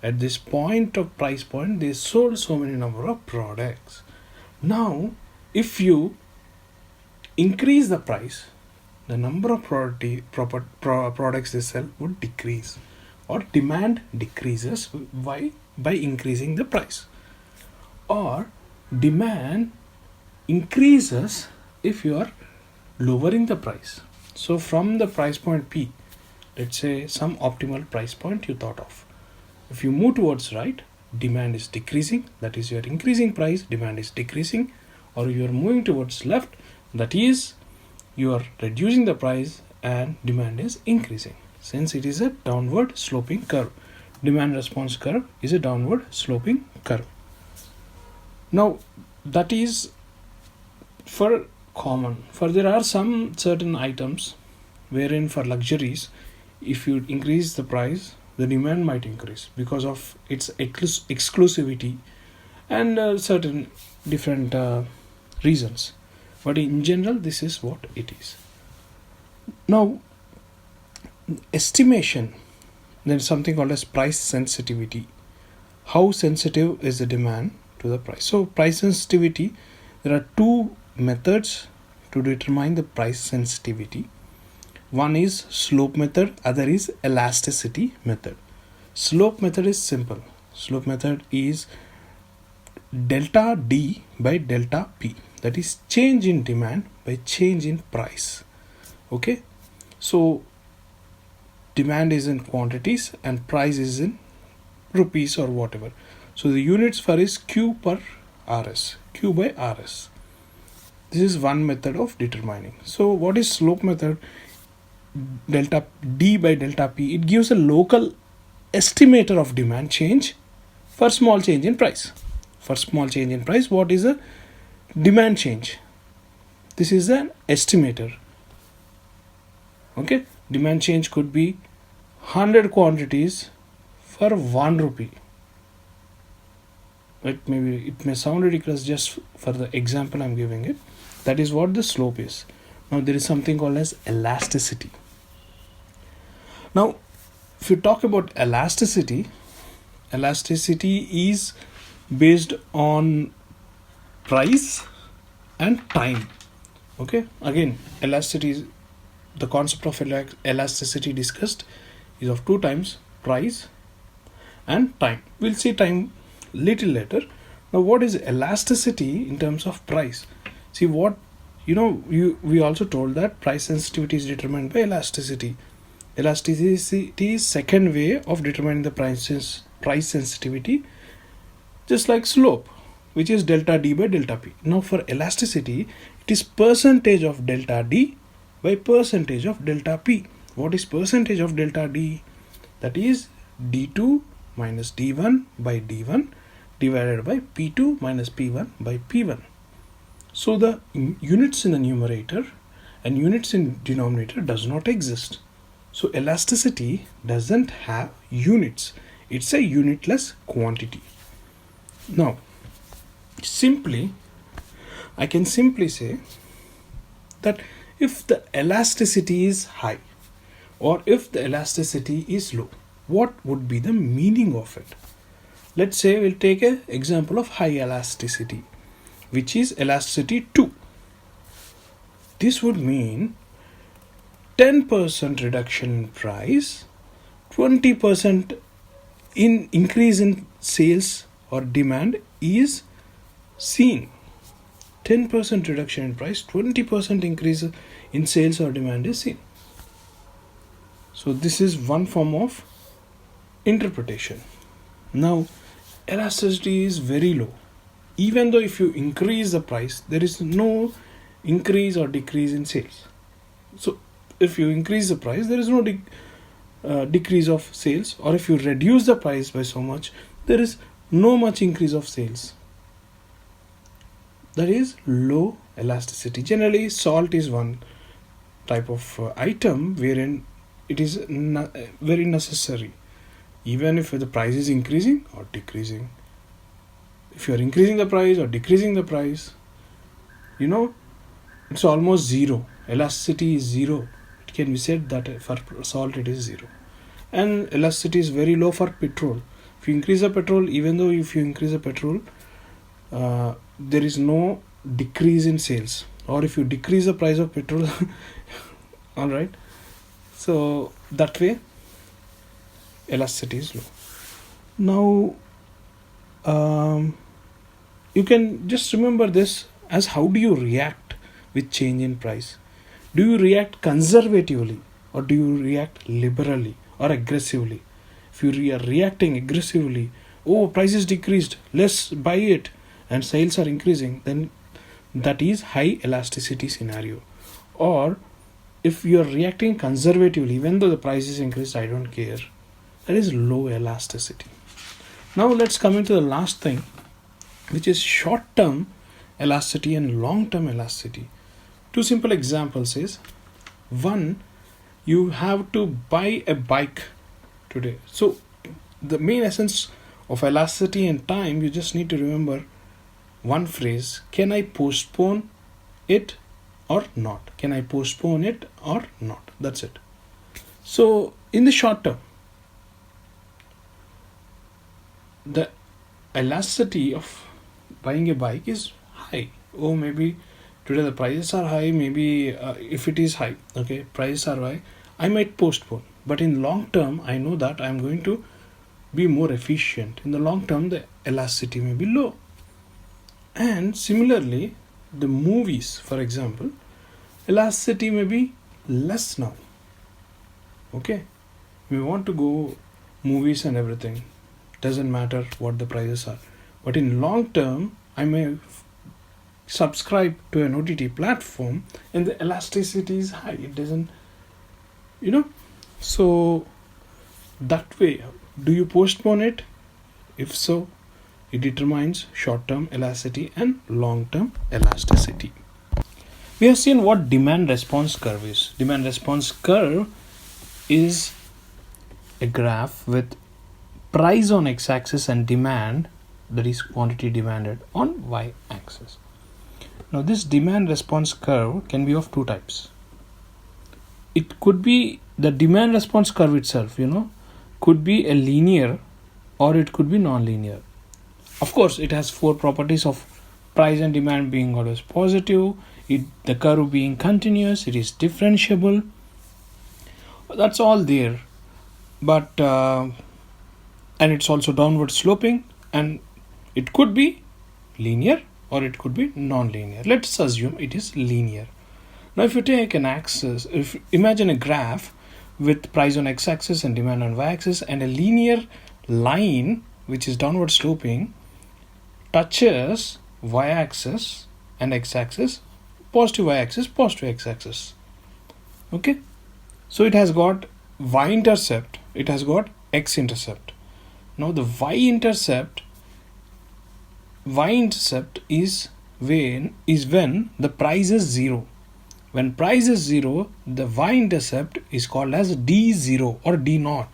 At this point of price point, they sold so many number of products. Now, if you increase the price, the number of products they sell would decrease, or demand decreases by increasing the price, or demand increases if you are lowering the price. So from the price point P, let's say some optimal price point you thought of, if you move towards right, demand is decreasing, that is you are increasing price, demand is decreasing, or you are moving towards left, that is you are reducing the price and demand is increasing. Since it is a downward sloping curve, demand response curve is a downward sloping curve. Now that is for common. For there are some certain items wherein for luxuries, if you increase the price, the demand might increase because of its exclusivity and certain different reasons. But in general, this is what it is. Now, estimation, there is something called as price sensitivity. How sensitive is the demand to the price? So, price sensitivity, there are two methods to determine the price sensitivity. One is slope method, other is elasticity method. Slope method is simple. Slope method is delta D by delta P. That is change in demand by change in price. Okay. So demand is in quantities and price is in rupees or whatever. So the units for is Q per RS. Q by RS. This is one method of determining. So what is slope method? Delta D by delta P. It gives a local estimator of demand change for small change in price. For small change in price, what is a demand change? This is an estimator. Okay, demand change could be 100 quantities for 1 rupee. It may sound ridiculous just for the example I'm giving it. That is what the slope is. Now there is something called as elasticity. Now, if you talk about elasticity is based on price and time. Okay, again, elasticity is the concept of elasticity discussed is of two times, price and time. We'll see time little later. Now, what is elasticity in terms of price? See what we also told that price sensitivity is determined by elasticity. Elasticity is second way of determining the price sensitivity, just like slope, which is delta D by delta P. Now for elasticity, it is percentage of delta D by percentage of delta P. What is percentage of delta D? That is D2 minus D1 by D1 divided by P2 minus P1 by P1. So the units in the numerator and units in denominator does not exist. So elasticity doesn't have units. It's a unitless quantity. Now, I can simply say that if the elasticity is high or if the elasticity is low, what would be the meaning of it? Let's say we'll take an example of high elasticity, which is elasticity 2. This would mean 10% reduction in price, 20% in increase in sales or demand is seen. 10% reduction in price, 20% increase in sales or demand is seen. So this is one form of interpretation. Now, elasticity is very low. Even though if you increase the price, there is no increase or decrease in sales. So if you increase the price, there is no decrease of sales, or if you reduce the price by so much, there is no much increase of sales. That is low elasticity. Generally, salt is one type of item wherein it is very necessary, even if the price is increasing or decreasing. If you are increasing the price or decreasing the price, it's almost zero. Elasticity is zero. It can be said that for salt it is zero. And elasticity is very low for petrol. If you increase the petrol, even though if you increase the petrol, there is no decrease in sales. Or if you decrease the price of petrol, alright. So that way, elasticity is low. Now, you can just remember this as how do you react with change in price. Do you react conservatively or do you react liberally or aggressively? If you are reacting aggressively, oh, prices decreased, let's buy it, and sales are increasing, then that is high elasticity scenario. Or if you are reacting conservatively, even though the price is increased, I don't care, that is low elasticity. Now let's come into the last thing, which is short term elasticity and long term elasticity. Two simple examples is, one, you have to buy a bike today. So the main essence of elasticity and time, you just need to remember one phrase: can I postpone it or not? Can I postpone it or not? That's it. So in the short term, the elasticity of buying a bike is high. Oh, maybe today the prices are high, maybe if it is high, okay, prices are high, I might postpone. But in long term, I know that I'm going to be more efficient. In the long term, the elasticity may be low. And similarly, the movies, for example, elasticity may be less now. Okay, we want to go movies and everything, doesn't matter what the prices are. But in long term, I may subscribe to an OTT platform and the elasticity is high. It doesn't, so that way, do you postpone it? If so, it determines short-term elasticity and long-term elasticity. We have seen what demand response curve is. Demand response curve is a graph with price on x-axis and demand, that is quantity demanded, on y-axis. Now this demand response curve can be of two types. It could be the demand response curve itself, could be a linear or it could be non-linear. Of course, it has four properties of price and demand being always positive, the curve being continuous, it is differentiable. That's all there. But and it's also downward sloping, and it could be linear or it could be non-linear. Let's assume it is linear. Now if you take an axis, if imagine a graph with price on x-axis and demand on y-axis, and a linear line which is downward sloping touches y-axis and x-axis, positive y-axis, positive x-axis. Okay, so it has got y-intercept, it has got x-intercept. Now the y-intercept is when the price is 0. When price is 0, the y-intercept is called as D0 or D0.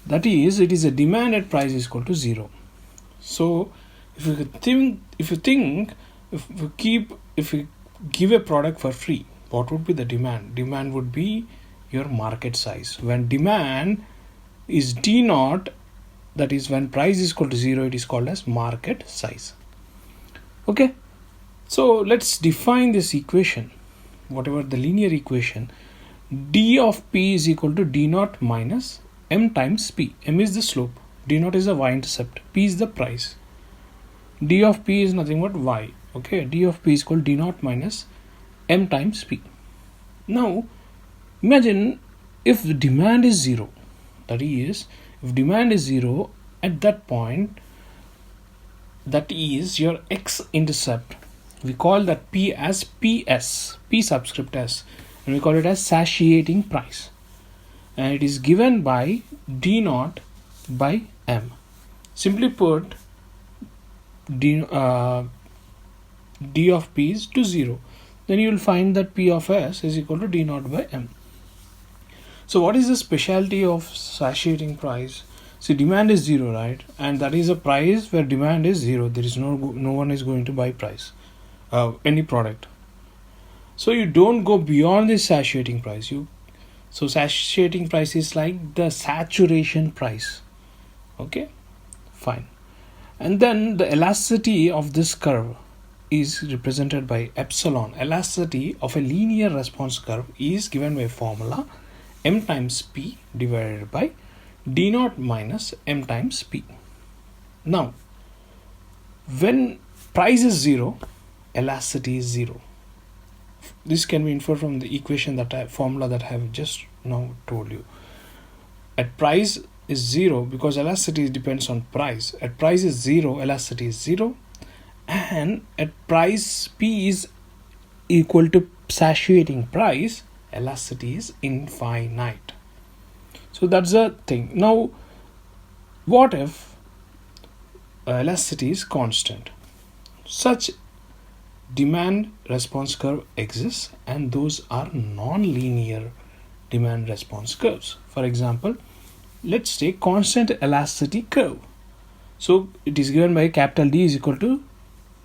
That is, it is a demand at price is equal to 0. So if you give a product for free, what would be the demand? Demand would be your market size. When demand is D0, that is when price is equal to 0, it is called as market size. Okay, so let's define this equation, whatever the linear equation. D of P is equal to D0 minus M times P. M is the slope, D0 is the y-intercept, P is the price. D of P is nothing but y. Okay, D of P is equal to D0 minus M times P. Now imagine if the demand is 0, that is, if demand is 0 at that point, that is your x-intercept, we call that P as PS, P subscript S, and we call it as satiating price, and it is given by D0 by M. Simply put, D of P is to 0, then you will find that P of S is equal to D0 by M. So what is the specialty of satiating price? See, demand is 0, right? And that is a price where demand is 0. There is no one is going to buy price, any product. So you don't go beyond this satiating price. So satiating price is like the saturation price. Okay, fine. And then the elasticity of this curve is represented by epsilon. Elasticity of a linear response curve is given by formula M times P divided by D0 minus M times P. Now, when price is 0, elasticity is 0. This can be inferred from the equation formula that I have just now told you. At price is 0 because elasticity depends on price. At price is 0, elasticity is 0, and at price P is equal to satiating price, elasticity is infinite. So that's the thing. Now what if elasticity is constant? Such demand response curve exists, and those are non-linear demand response curves. For example, let's take constant elasticity curve. So it is given by capital D is equal to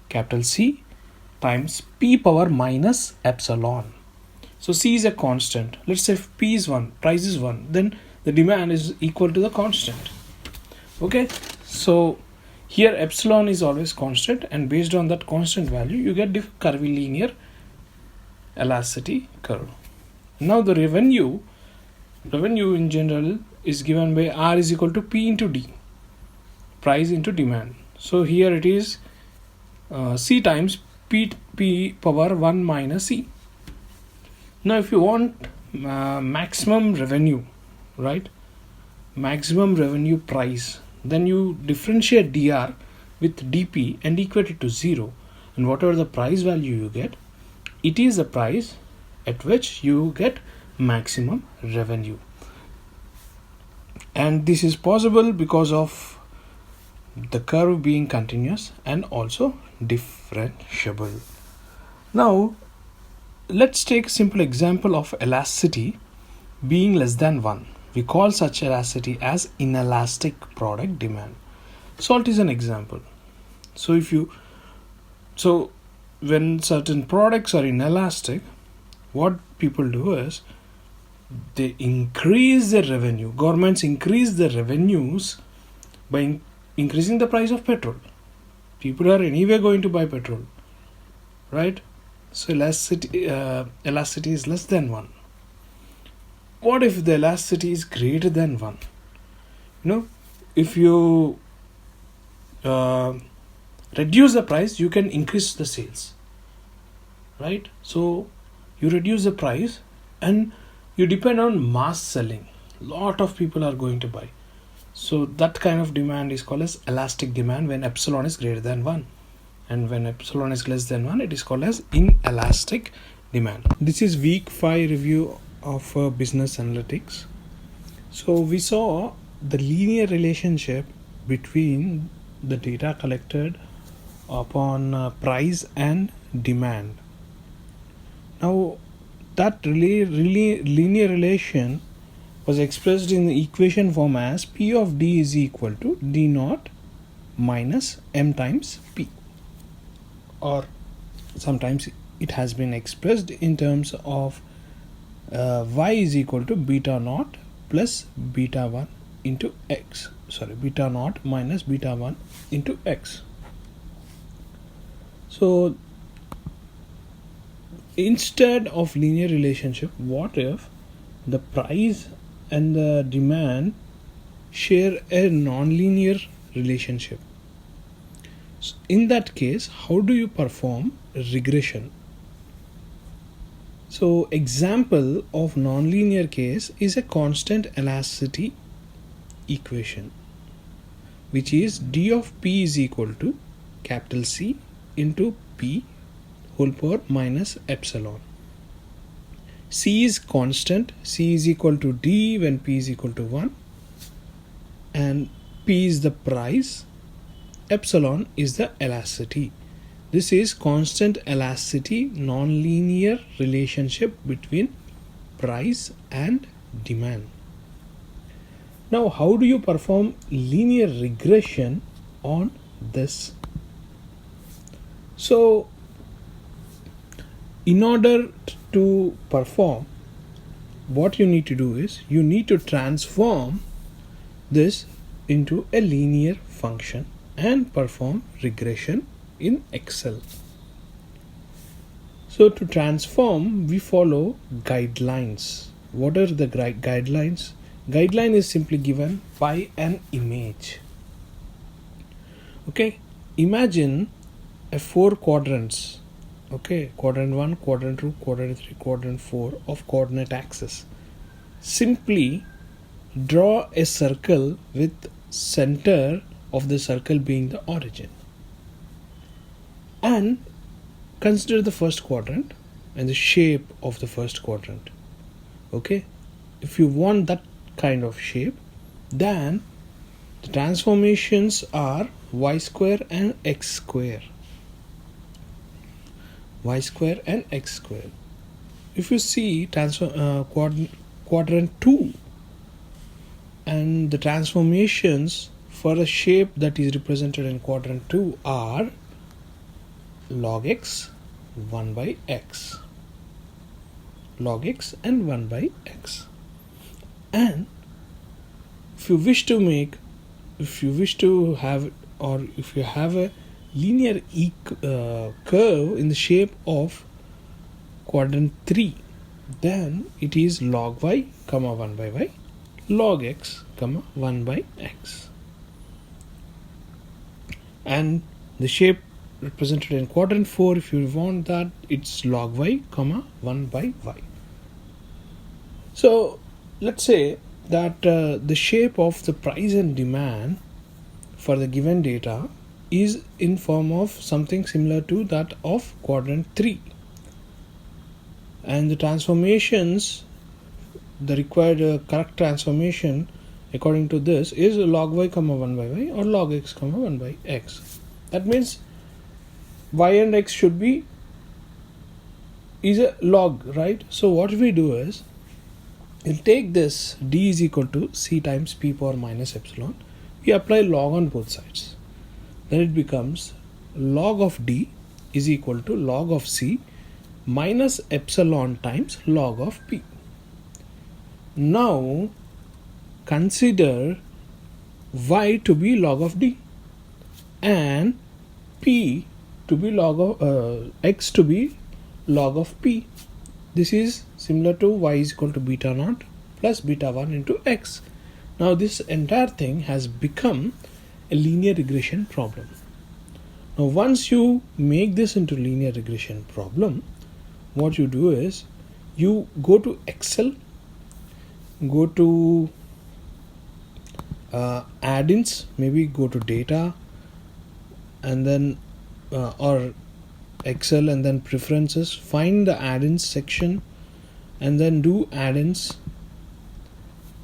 capital C times P power minus epsilon. So C is a constant. Let's say if P is 1, price is 1, then the demand is equal to the constant. Okay, so here epsilon is always constant, and based on that constant value you get the curvilinear elasticity curve. Now the revenue in general is given by R is equal to P into D, price into demand. So here it is C times P power 1 minus C. Now if you want maximum revenue, right, maximum revenue price, then you differentiate dr with dp and equate it to 0, and whatever the price value you get, it is the price at which you get maximum revenue. And this is possible because of the curve being continuous and also differentiable. Now let's take a simple example of elasticity being less than 1. We call such elasticity as inelastic product demand. Salt is an example. So when certain products are inelastic, what people do is they increase their revenue. Governments increase their revenues by increasing the price of petrol. People are anyway going to buy petrol, right? So elasticity is less than 1. What if the elasticity is greater than 1? If you reduce the price, you can increase the sales, right? So you reduce the price and you depend on mass selling. Lot of people are going to buy. So that kind of demand is called as elastic demand when epsilon is greater than 1. And when epsilon is less than 1, it is called as inelastic demand. This is week 5 review of business analytics. So we saw the linear relationship between the data collected upon price and demand. Now that linear relation was expressed in the equation form as P of D is equal to D naught minus M times P, or sometimes it has been expressed in terms of y is equal to beta naught plus beta 1 into x. Beta naught minus beta 1 into x. So instead of linear relationship, what if the price and the demand share a non-linear relationship? So in that case, how do you perform regression? So example of nonlinear case is a constant elasticity equation, which is d of p is equal to capital C into p whole power minus epsilon. C is constant, C is equal to D when P is equal to 1, and P is the price, epsilon is the elasticity. This is constant elasticity non-linear relationship between price and demand. Now how do you perform linear regression on this? So in order to perform, what you need to do is you need to transform this into a linear function and perform regression in Excel. So to transform, we follow guidelines. What are the guidelines? Guideline is simply given by an image. Okay, imagine a 4 quadrants. Okay, quadrant 1, quadrant 2, quadrant 3, quadrant 4 of coordinate axis. Simply draw a circle with center of the circle being the origin, and consider the first quadrant and the shape of the first quadrant. Okay, if you want that kind of shape, then the transformations are y square and x square. Y square and x square. If you see quadrant 2, and the transformations for a shape that is represented in quadrant 2 are log x 1 by x, log x and 1 by x. And if you wish to have, or if you have a linear curve in the shape of quadrant 3, then it is log y comma 1 by y, log x comma 1 by x. And the shape represented in quadrant 4, if you want that, it's log y comma 1 by y. So let's say that the shape of the price and demand for the given data is in form of something similar to that of quadrant 3, and the transformations, the required correct transformation according to this is log y comma 1 by y or log x comma 1 by x. That means y and x should be is a log, right? So what we do is we'll take this d is equal to c times p power minus epsilon. We apply log on both sides. Then it becomes log of d is equal to log of c minus epsilon times log of p. Now consider y to be log of d and p to be log of x to be log of p. This is similar to y is equal to beta naught plus beta 1 into x. Now this entire thing has become a linear regression problem. Now once you make this into linear regression problem, what you do is you go to Excel, go to add-ins, maybe go to data, and then or Excel and then preferences, find the add-ins section and then do add-ins,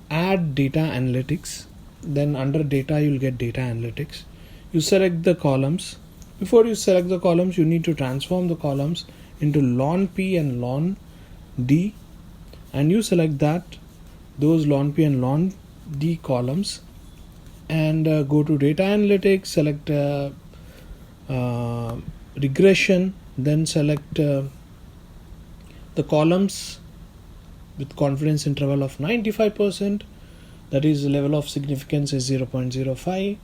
add data analytics. Then under data you'll get data analytics. You select the columns. Before you select the columns, you need to transform the columns into ln p and ln d, and you select those ln p and ln d columns, and go to data analytics, select regression, then select the columns with confidence interval of 95%, that is the level of significance is 0.05,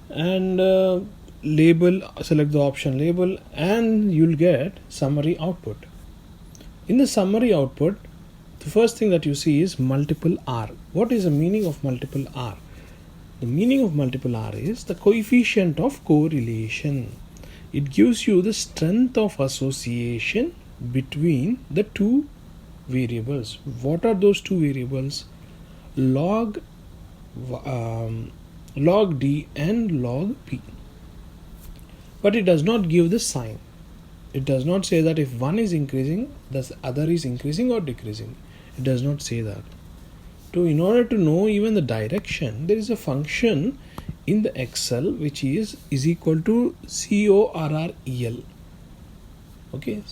and label, select the option label, and you'll get summary output. In the summary output, the first thing that you see is multiple R. What is the meaning of multiple R? The meaning of multiple R is the coefficient of correlation. It gives you the strength of association between the two variables. What are those two variables? Log D and log P. But it does not give the sign. It does not say that if one is increasing, the other is increasing or decreasing. It does not say that. So in order to know even the direction, there is a function in the Excel which is equal to CORREL. Okay,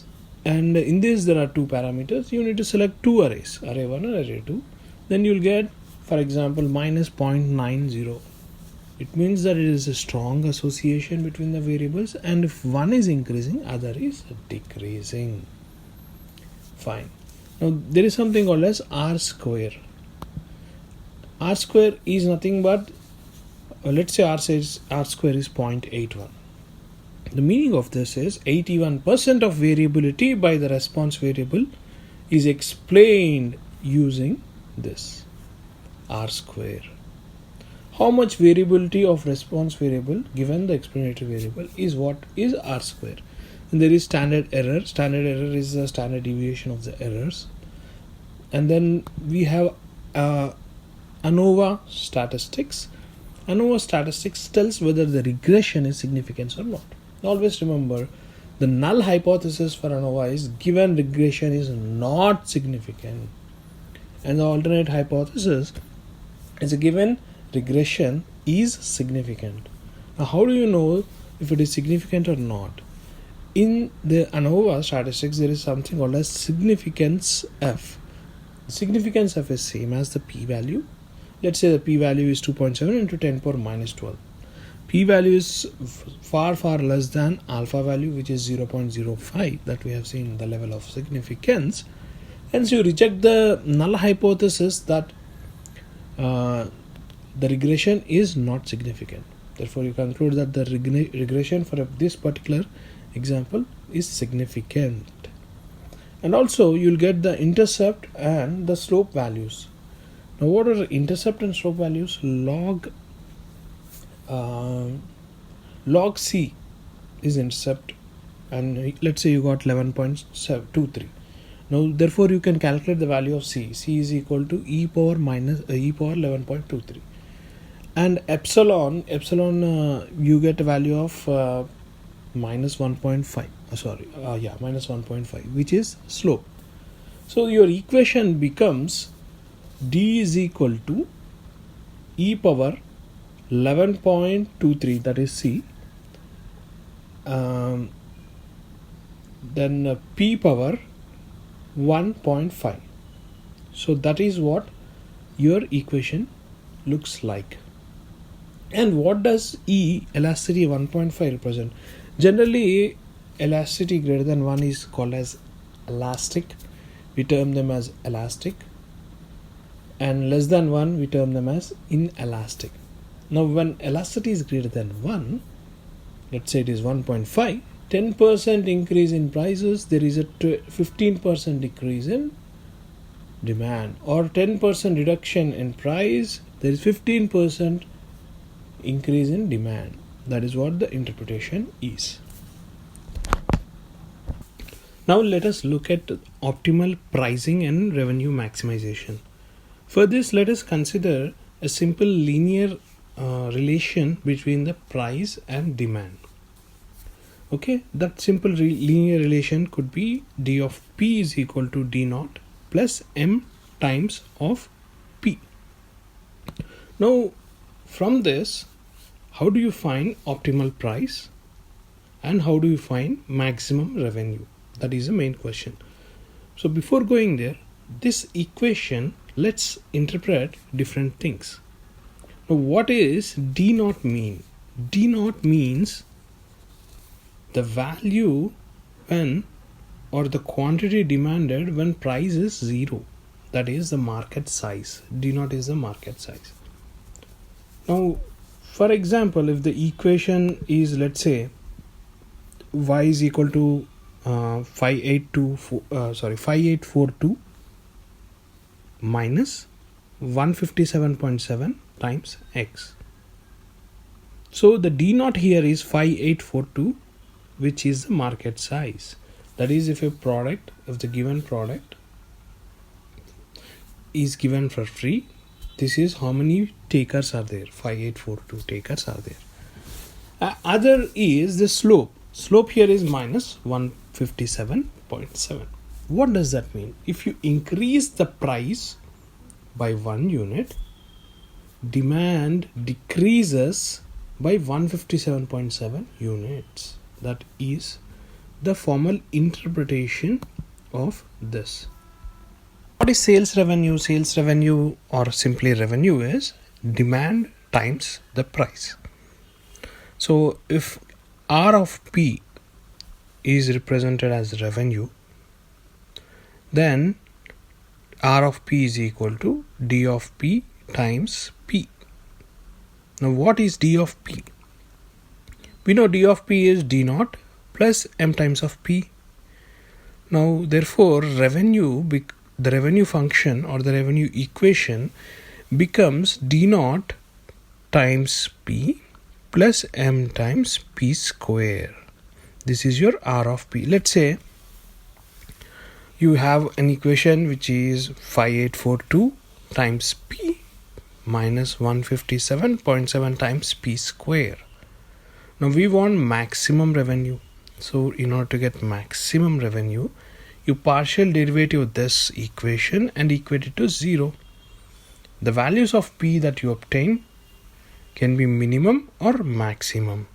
and in this there are two parameters. You need to select two arrays, array 1 and array 2. Then you'll get, for example, minus 0.90. It means that it is a strong association between the variables, and if one is increasing, other is decreasing. Fine. Now there is something called as R square. R square is nothing but, let's say R square is 0.81. The meaning of this is 81% of variability by the response variable is explained using this R square. How much variability of response variable given the explanatory variable is what is R square. And there is standard error. Standard error is the standard deviation of the errors. And then we have ANOVA statistics. ANOVA statistics tells whether the regression is significant or not. Always remember, the null hypothesis for ANOVA is given regression is not significant, and the alternate hypothesis is a given regression is significant. Now, how do you know if it is significant or not? In the ANOVA statistics, there is something called as significance F. The significance F is same as the p-value. Let's say the p-value is 2.7 into 10 power minus 12. P-value is far less than alpha value, which is 0.05 that we have seen the level of significance. Hence you reject the null hypothesis that the regression is not significant. Therefore you conclude that the regression for this particular example is significant. And also you'll get the intercept and the slope values. Now what are the intercept and slope values? Log C is intercept, and let's say you got 11.23. Now therefore you can calculate the value of C. C is equal to e power 11.23, and epsilon you get a value of minus 1.5 minus 1.5, which is slope. So your equation becomes D is equal to e power 11.23, that is C, then p power 1.5. so that is what your equation looks like. And what does E, elasticity 1.5, represent? Generally elasticity greater than 1 is called as elastic. We term them as elastic, and less than 1 we term them as inelastic. Now when elasticity is greater than 1, let's say it is 1.5, 10% increase in prices, there is a 15% decrease in demand, or 10% reduction in price, there is 15% increase in demand. That is what the interpretation is. Now let us look at optimal pricing and revenue maximization. For this, let us consider a simple linear relation between the price and demand. Okay, that simple linear relation could be D of P is equal to D naught plus M times of P. Now from this, how do you find optimal price and how do you find maximum revenue? That is the main question. So before going there, this equation, let's interpret different things. Now what is D naught mean? D naught means the value when, or the quantity demanded when price is 0. That is the market size. D naught is the market size. Now for example, if the equation is, let's say, y is equal to 5842 minus 157.7 times x. So the D naught here is 5842, which is the market size. That is, if the given product is given for free, this is how many takers are there. 5842 takers are there. Other is the slope. Slope here is minus 157.7. What does that mean? If you increase the price by 1 unit, demand decreases by 157.7 units. That is the formal interpretation of this. What is sales revenue? Sales revenue, or simply revenue, is demand times the price. So if R of P is represented as revenue, then R of P is equal to D of P times P. Now what is D of P? We know D of P is D naught plus M times of P. Now therefore the revenue function or the revenue equation becomes D naught times P plus M times P square. This is your R of P. Let's say you have an equation which is 5842 times P minus 157.7 times P square. Now we want maximum revenue. So in order to get maximum revenue, you partial derivative of this equation and equate it to 0. The values of P that you obtain can be minimum or maximum.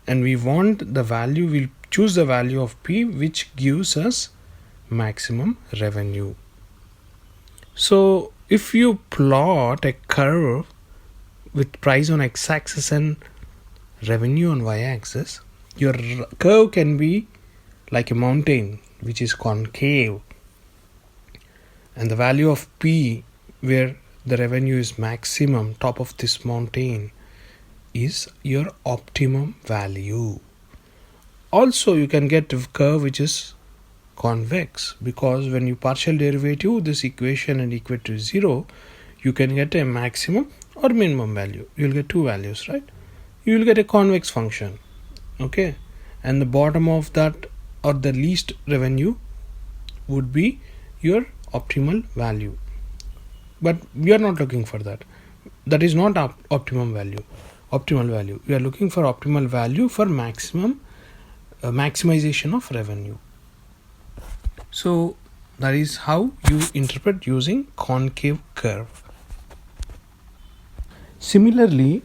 And we want the value, we'll choose the value of P which gives us maximum revenue. So if you plot a curve with price on x-axis and revenue on y-axis, your curve can be like a mountain which is concave, and the value of P where the revenue is maximum, top of this mountain, is your optimum value. Also you can get a curve which is convex, because when you partial derivative this equation and equate to 0, you can get a maximum or minimum value. You will get two values, right? You will get a convex function, okay, and the bottom of that or the least revenue would be your optimal value. But we are not looking for that. That is not optimal value. We are looking for optimal value for maximum maximization of revenue. So that is how you interpret using concave curve. Similarly,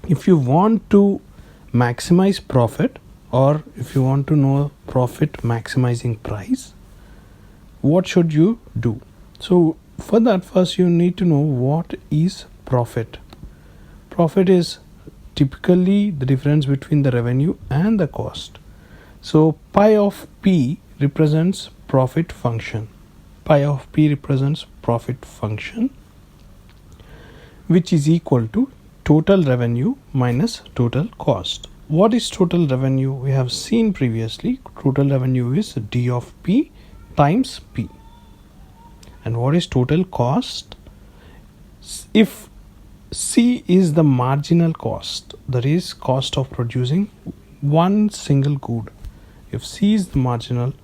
if you want to maximize profit, or if you want to know profit maximizing price, what should you do? So for that, first you need to know what is profit. Profit is typically the difference between the revenue and the cost. So pi of P represents profit function. Pi of P represents profit function, which is equal to total revenue minus total cost. What is total revenue? We have seen previously, total revenue is D of P times P. And what is total cost? If C is the marginal cost, that is cost of producing one single good. If C is the marginal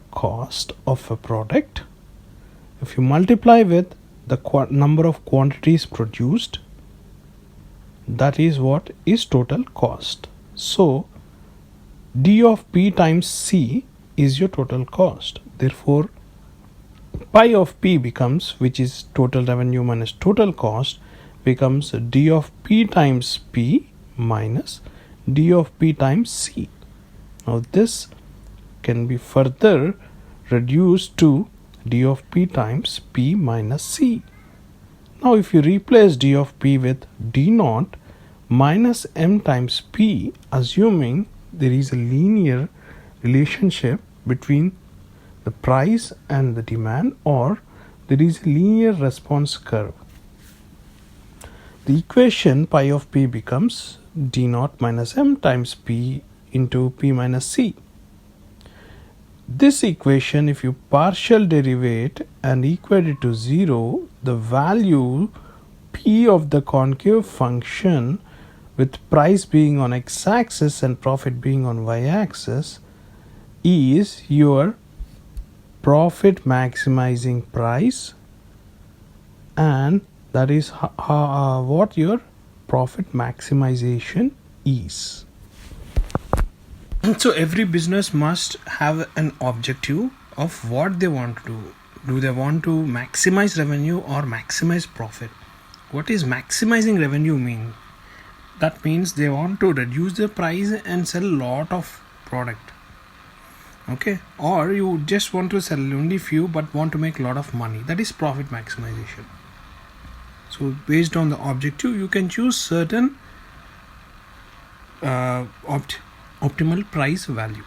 cost of a product, if you multiply with the number of quantities produced, that is what is total cost. So D of P times C is your total cost. Therefore pi of P becomes, which is total revenue minus total cost, becomes D of P times P minus D of P times C. Now this can be further reduced to D of P times P minus C. Now if you replace D of P with D naught minus M times P, assuming there is a linear relationship between the price and the demand, or there is a linear response curve, the equation pi of P becomes D naught minus M times P into P minus C. This equation, if you partial derivate and equate it to 0, the value P of the concave function, with price being on x-axis and profit being on y-axis, is your profit maximizing price, and that is what your profit maximization is. So every business must have an objective of what they want to do. Do they want to maximize revenue or maximize profit? What is maximizing revenue mean? That means they want to reduce the price and sell a lot of product. Okay, or you just want to sell only few but want to make a lot of money. That is profit maximization. So based on the objective, you can choose certain optimal price value.